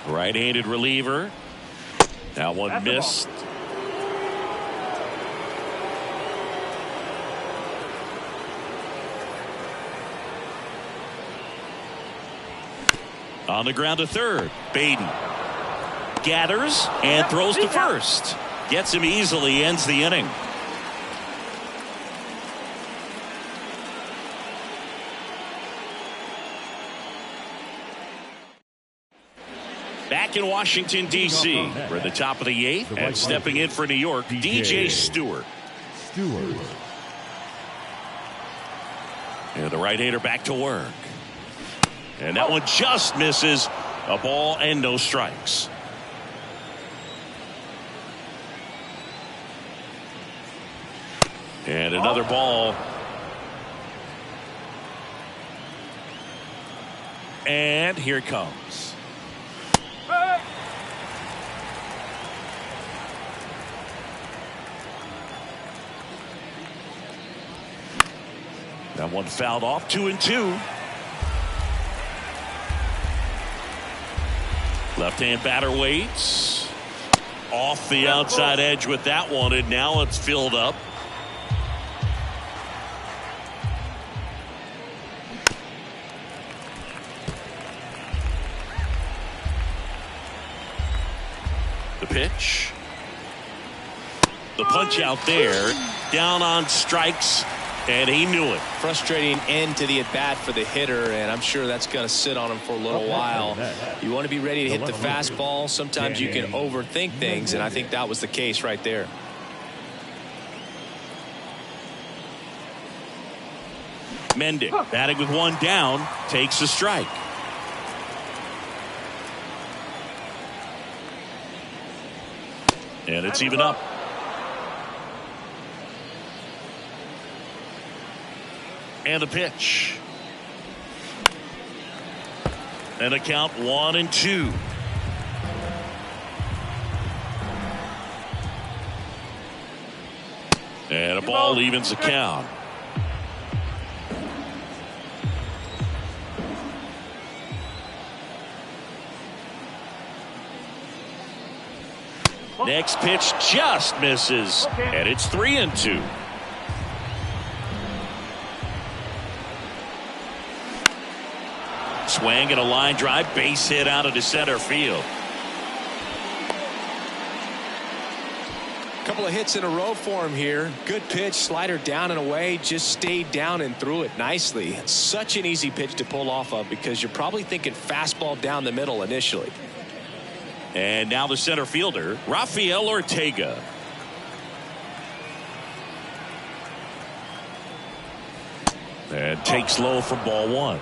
Right-handed reliever. That one missed. On the ground to third. Baden gathers and throws to first. Gets him easily, ends the inning. Back in Washington, D.C. We're at the top of the eighth, and stepping in for New York, DJ Stewart. And the right-hander back to work. And that one just misses. A ball and no strikes. And another ball. And here it comes. That one fouled off. 2-2. Left-hand batter waits. Off the outside edge with that one, and now it's filled up. The pitch. The punch out there. Down on strikes. And he knew it. Frustrating end to the at-bat for the hitter, and I'm sure that's going to sit on him for a little while. You want to be ready to hit the fastball. Sometimes you can overthink things, and I think that was the case right there. Mendick batting with one down, takes a strike. And it's even up. And the pitch. And a count 1-2. And a ball evens the count. Next pitch just misses. And it's 3-2. Swing and a line drive, base hit out of the center field. Couple of hits in a row for him here. Good pitch, slider down and away, just stayed down and threw it nicely. Such an easy pitch to pull off of because you're probably thinking fastball down the middle initially. And now the center fielder, Rafael Ortega. And takes low for ball one.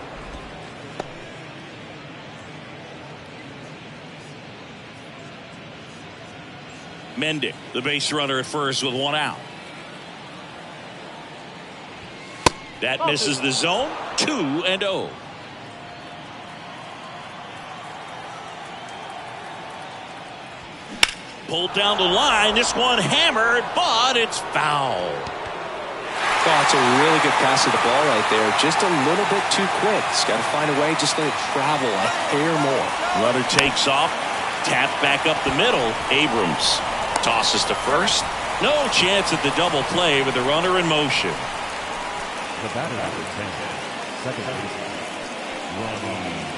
Mendick, the base runner at first with one out. That misses the zone. 2-0. Pulled down the line. This one hammered, but it's foul. Oh, it's a really good pass of the ball right there. Just a little bit too quick. He's got to find a way. Just let it travel a hair more. Runner takes off. Tap back up the middle. Abrams tosses to first. No chance at the double play with the runner in motion. The batter after 10. Second baseman.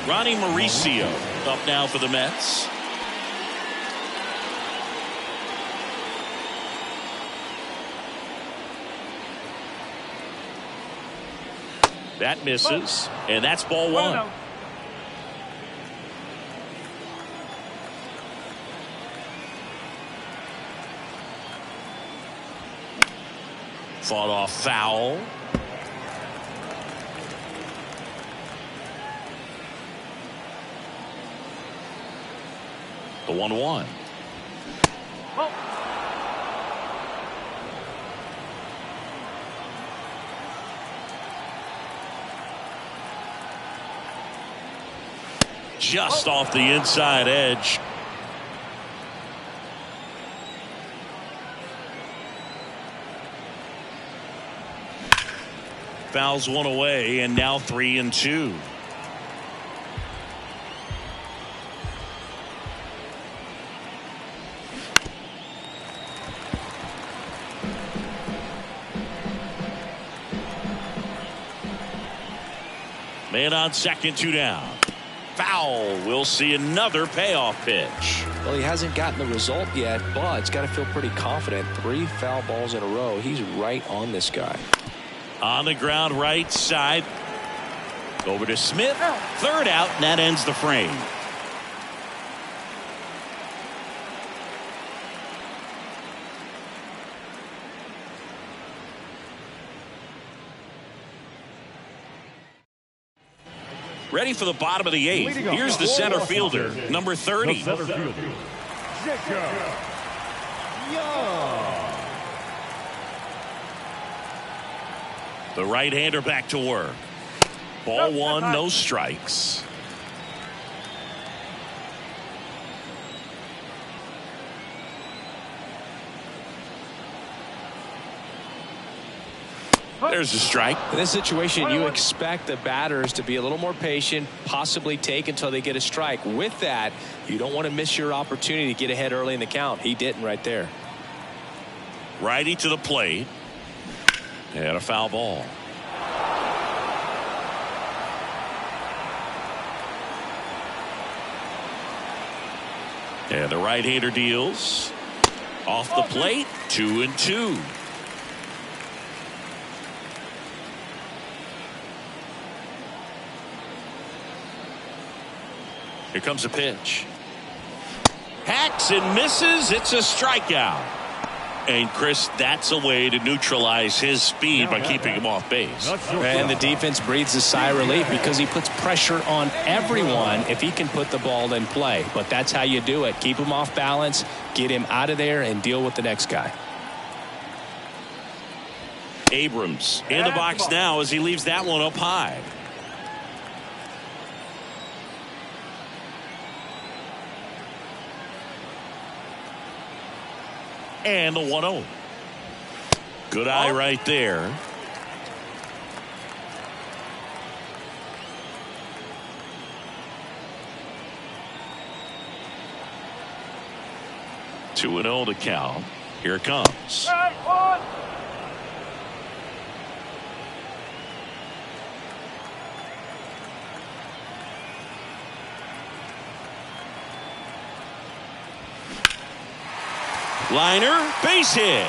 Ronnie Mauricio up now for the Mets. That misses, and that's ball one. Fought off foul. The 1-1. Just off the inside edge. Fouls one away, and now 3-2. Man on second, 2 down. Foul. We'll see another payoff pitch. Well, he hasn't gotten the result yet, but he's got to feel pretty confident. 3 foul balls in a row. He's right on this guy. On the ground, right side. Over to Smith. Third out, and that ends the frame. Ready for the bottom of the 8th. Here's the center fielder, number 30. The center fielder, Jacob Young. The right-hander back to work. Ball one, no strikes. There's a strike. In this situation, you expect the batters to be a little more patient, possibly take until they get a strike. With that, you don't want to miss your opportunity to get ahead early in the count. He didn't right there. Righty to the plate. And a foul ball. And the right-hander deals. Off the plate, 2-2. Here comes a pitch. Hacks and misses. It's a strikeout. And Chris, that's a way to neutralize his speed by keeping him off base. And the defense breathes a sigh of relief because he puts pressure on everyone if he can put the ball in play. But that's how you do it. Keep him off balance, get him out of there, and deal with the next guy. Abrams in the box now as he leaves that one up high. And the 1-0. Good eye right there. Two and 0 to count. Here it comes. Liner, base hit.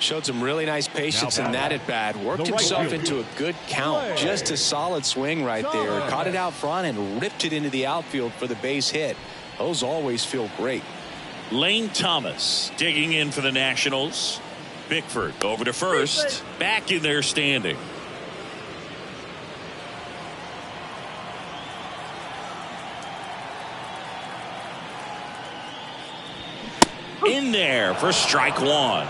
Showed some really nice patience in that at bat. Worked himself into a good count. Just a solid swing right there. Caught it out front and ripped it into the outfield for the base hit. Those always feel great. Lane Thomas digging in for the Nationals. Bickford over to first. Back in there standing. there for strike one.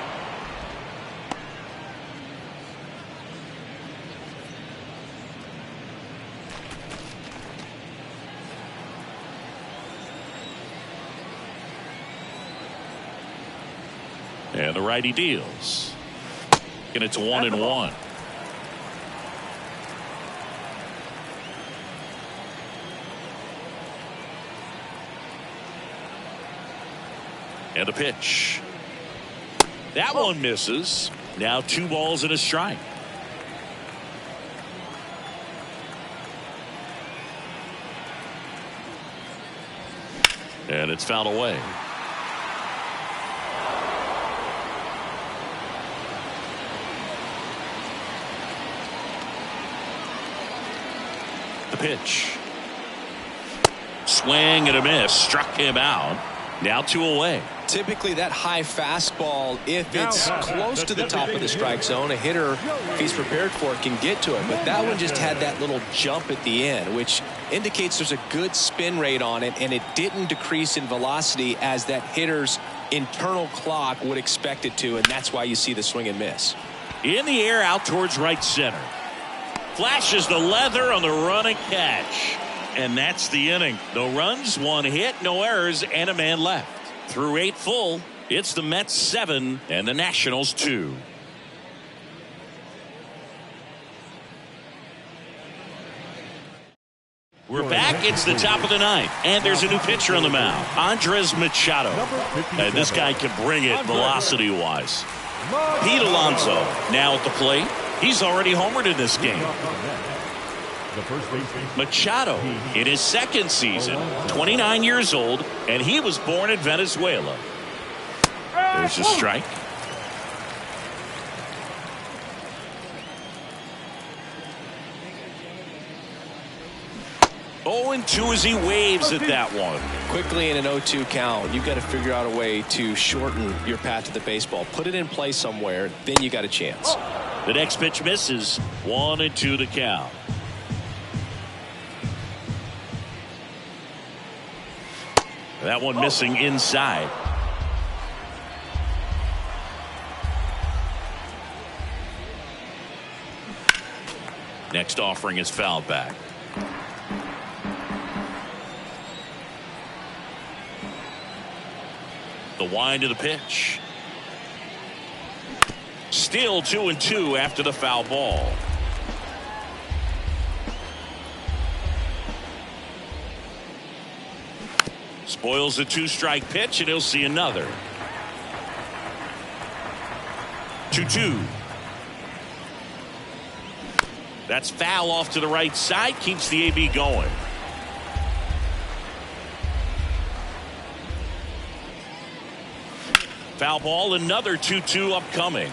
And the righty deals. And it's 1-1. And the pitch. That one misses. Now 2 balls and a strike. And it's fouled away. The pitch. Swing and a miss. Struck him out. Now 2 away. Typically that high fastball, if it's close to the top of the strike zone, a hitter, if he's prepared for it, can get to it. But that one just had that little jump at the end, which indicates there's a good spin rate on it, and it didn't decrease in velocity as that hitter's internal clock would expect it to, and that's why you see the swing and miss. In the air out towards right center. Flashes the leather on the run and catch. And that's the inning. No runs, 1 hit, no errors, and a man left. Through 8 full, it's the Mets 7 and the Nationals 2. We're back. It's the top of the 9th, and there's a new pitcher on the mound, Andres Machado. And this guy can bring it velocity-wise. Pete Alonso now at the plate. He's already homered in this game. Machado in his 2nd season, 29 years old, and he was born in Venezuela. There's a strike. Oh, and 2 as he waves at that one. Quickly in an 0-2 count, you've got to figure out a way to shorten your path to the baseball. Put it in play somewhere, then you got a chance. The next pitch misses. 1-2 to count. That one missing inside. Next offering is fouled back. The wind of the pitch. Still 2-2 after the foul ball. Spoils the 2-strike pitch, and he'll see another. 2-2. That's foul off to the right side. Keeps the AB going. Foul ball, another 2-2 upcoming.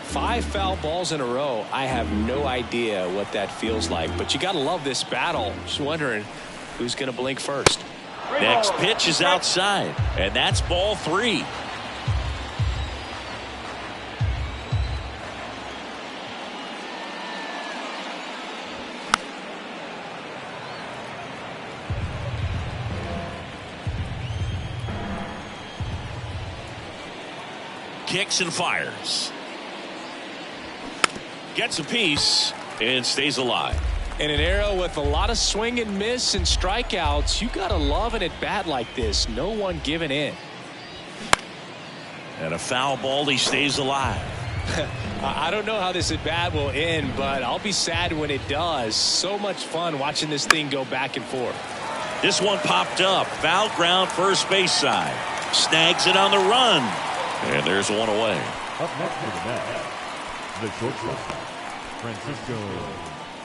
5 foul balls in a row. I have no idea what that feels like, but you got to love this battle. Just wondering who's going to blink first. Next pitch is outside, and that's ball 3. Kicks and fires. Gets a piece and stays alive. In an era with a lot of swing and miss and strikeouts, you got to love an at-bat like this. No one giving in. And a foul ball, he stays alive. I don't know how this at-bat will end, but I'll be sad when it does. So much fun watching this thing go back and forth. This one popped up. Foul ground first base side. Snags it on the run. And there's one away. Up next for the Mets, the shortstop, Francisco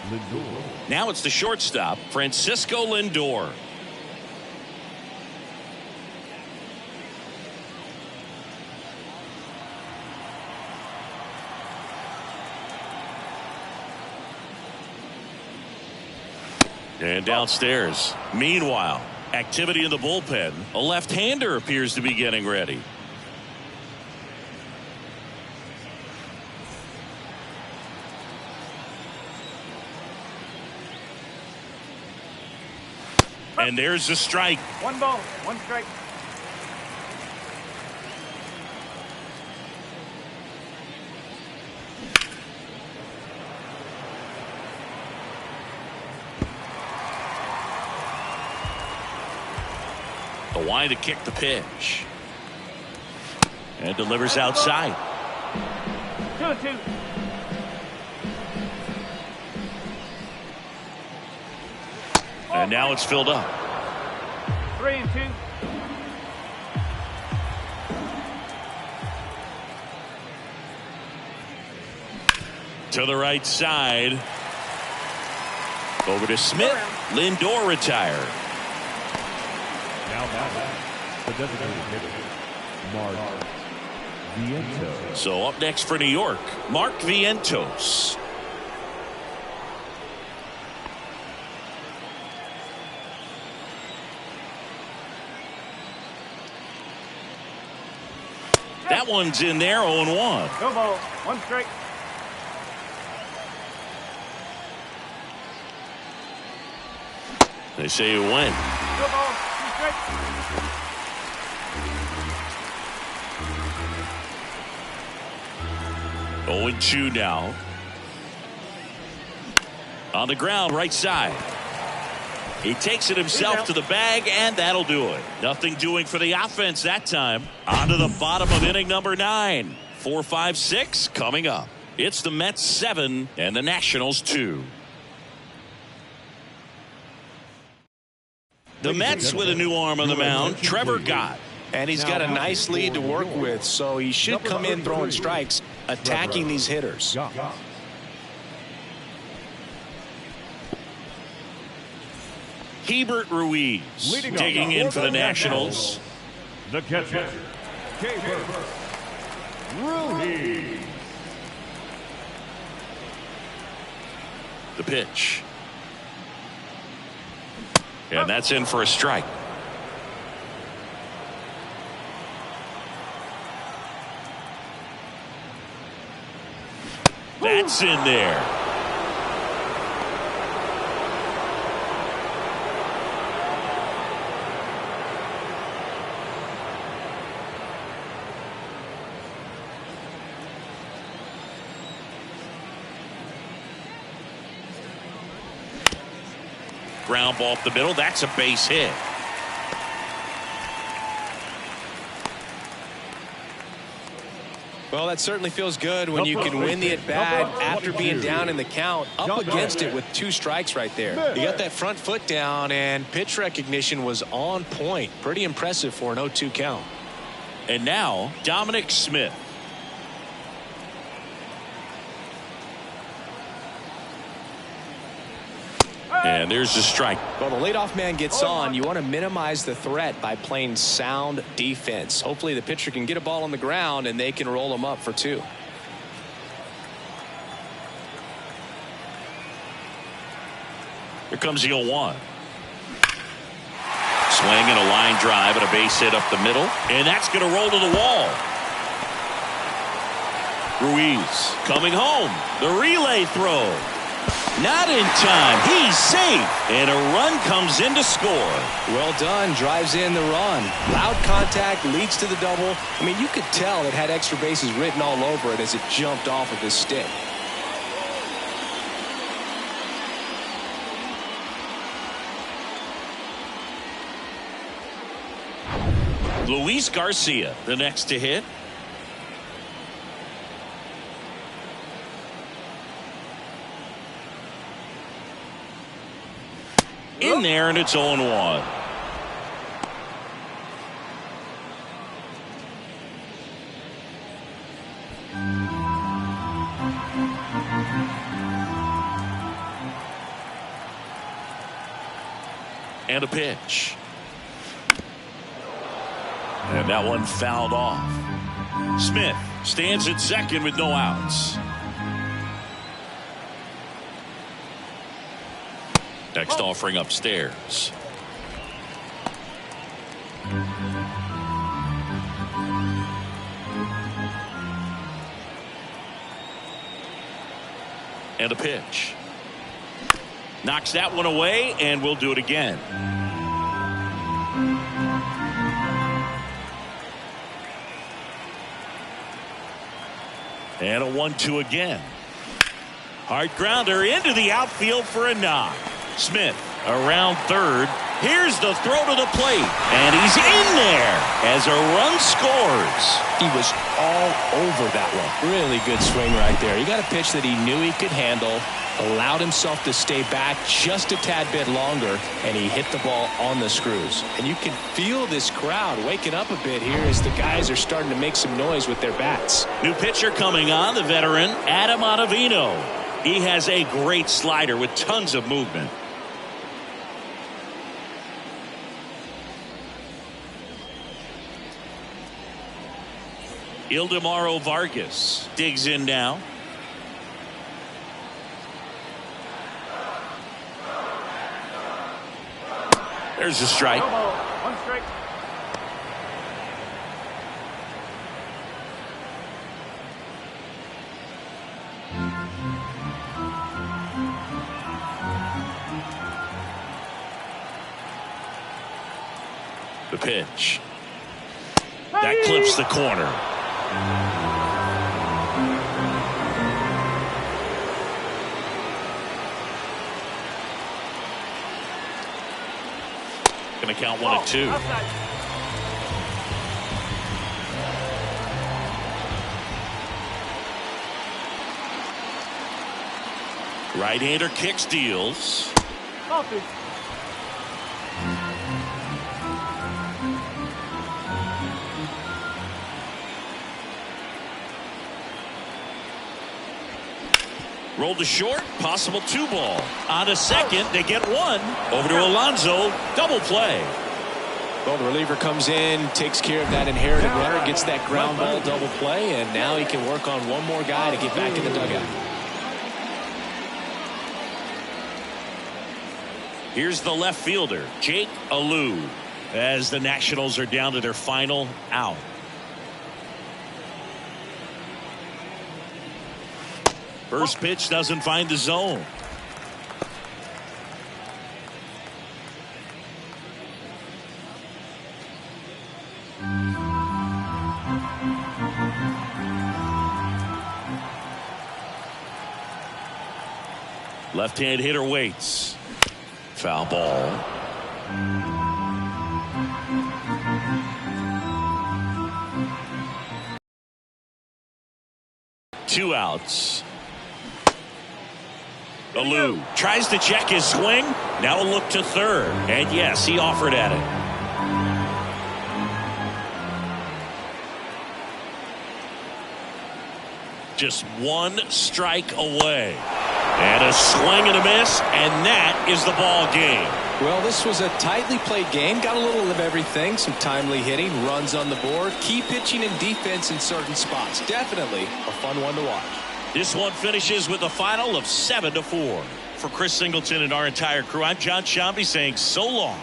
Lindor. Now it's the shortstop, Francisco Lindor. And downstairs. Meanwhile, activity in the bullpen. A left-hander appears to be getting ready. And there's the strike. 1 ball, 1 strike. A wind to kick the pitch. And delivers outside. 2-2. And now it's filled up. 3-2. To the right side. Over to Smith. Lindor retired. Now back. The designated hitter, Mark Vientos. So up next for New York, Mark Vientos. That one's in there, 0-1. Go ball. 1 strike. They say you win. Go ball. 2 strike. Oh, 0-2 now. On the ground, right side. He takes it himself to the bag, and that'll do it. Nothing doing for the offense that time. On to the bottom of inning number 9. 4, 5, 6 coming up. It's the Mets 7 and the Nationals 2. The Mets with a new arm on the mound, Trevor Gott. And he's got a nice lead to work with, so he should come in throwing strikes, attacking these hitters. Hebert Ruiz digging in for the Nationals. The catcher, Hebert Ruiz. The pitch. And that's in for a strike. That's in there. Ground ball up the middle. That's a base hit. Well, that certainly feels good when you can win the at-bat after being down in the count, up against it with 2 strikes right there. You got that front foot down, and pitch recognition was on point. Pretty impressive for an 0-2 count. And now, Dominic Smith. And there's the strike. Well, the leadoff man gets on. You want to minimize the threat by playing sound defense. Hopefully the pitcher can get a ball on the ground and they can roll him up for 2. Here comes the 0-1. Swing and a line drive and a base hit up the middle. And that's going to roll to the wall. Ruiz coming home. The relay throw. Not in time. He's safe. And a run comes in to score. Well done. Drives in the run. Loud contact leads to the double. I mean, you could tell it had extra bases written all over it as it jumped off of his stick. Luis Garcia, the next to hit. In there, and it's 0-1. And a pitch. And that one fouled off. Smith stands at second with no outs. Next offering upstairs. And a pitch. Knocks that one away, and we'll do it again. And a 1-2 again. Hard grounder into the outfield for a knock. Smith around third. Here's the throw to the plate. And he's in there as a run scores. He was all over that one. Really good swing right there. He got a pitch that he knew he could handle, allowed himself to stay back just a tad bit longer, and he hit the ball on the screws. And you can feel this crowd waking up a bit here as the guys are starting to make some noise with their bats. New pitcher coming on, the veteran, Adam Ottavino. He has a great slider with tons of movement. Ildemaro Vargas digs in now. There's a strike. No ball. One strike. The pitch. That clips the corner. Going to count 1-2. Outside. Right-hander kicks, deals. Ball two. Rolled to short, possible 2-ball. On to second, they get one. Over to Alonso, double play. Well, the reliever comes in, takes care of that inherited runner, gets that ground ball double play, and now he can work on one more guy to get back in the dugout. Here's the left fielder, Jake Alou, as the Nationals are down to their final out. First pitch doesn't find the zone. Left-hand hitter waits. Foul ball. Two outs. Alou tries to check his swing. Now a look to third. And yes, he offered at it. Just one strike away. And a swing and a miss, and that is the ball game. Well, this was a tightly played game. Got a little of everything. Some timely hitting, runs on the board, key pitching and defense in certain spots. Definitely a fun one to watch. This one finishes with a final of 7-4. For Chris Singleton and our entire crew, I'm John Shambi saying so long.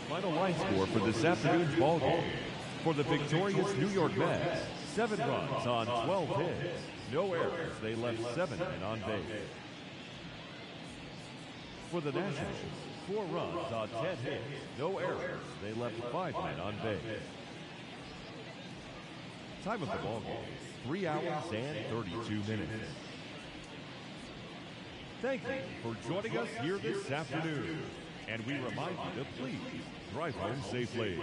Final line score for this afternoon's ball game. For the victorious New York Mets, 7 runs on 12 hits. No errors. They left 7 men on base. For the Nationals, 4 runs on 10 hits. No errors. They left 5 men on base. Time of the ball game, 3 hours and 32 minutes. Thank you for joining us here this afternoon. And we remind you to please drive home safely.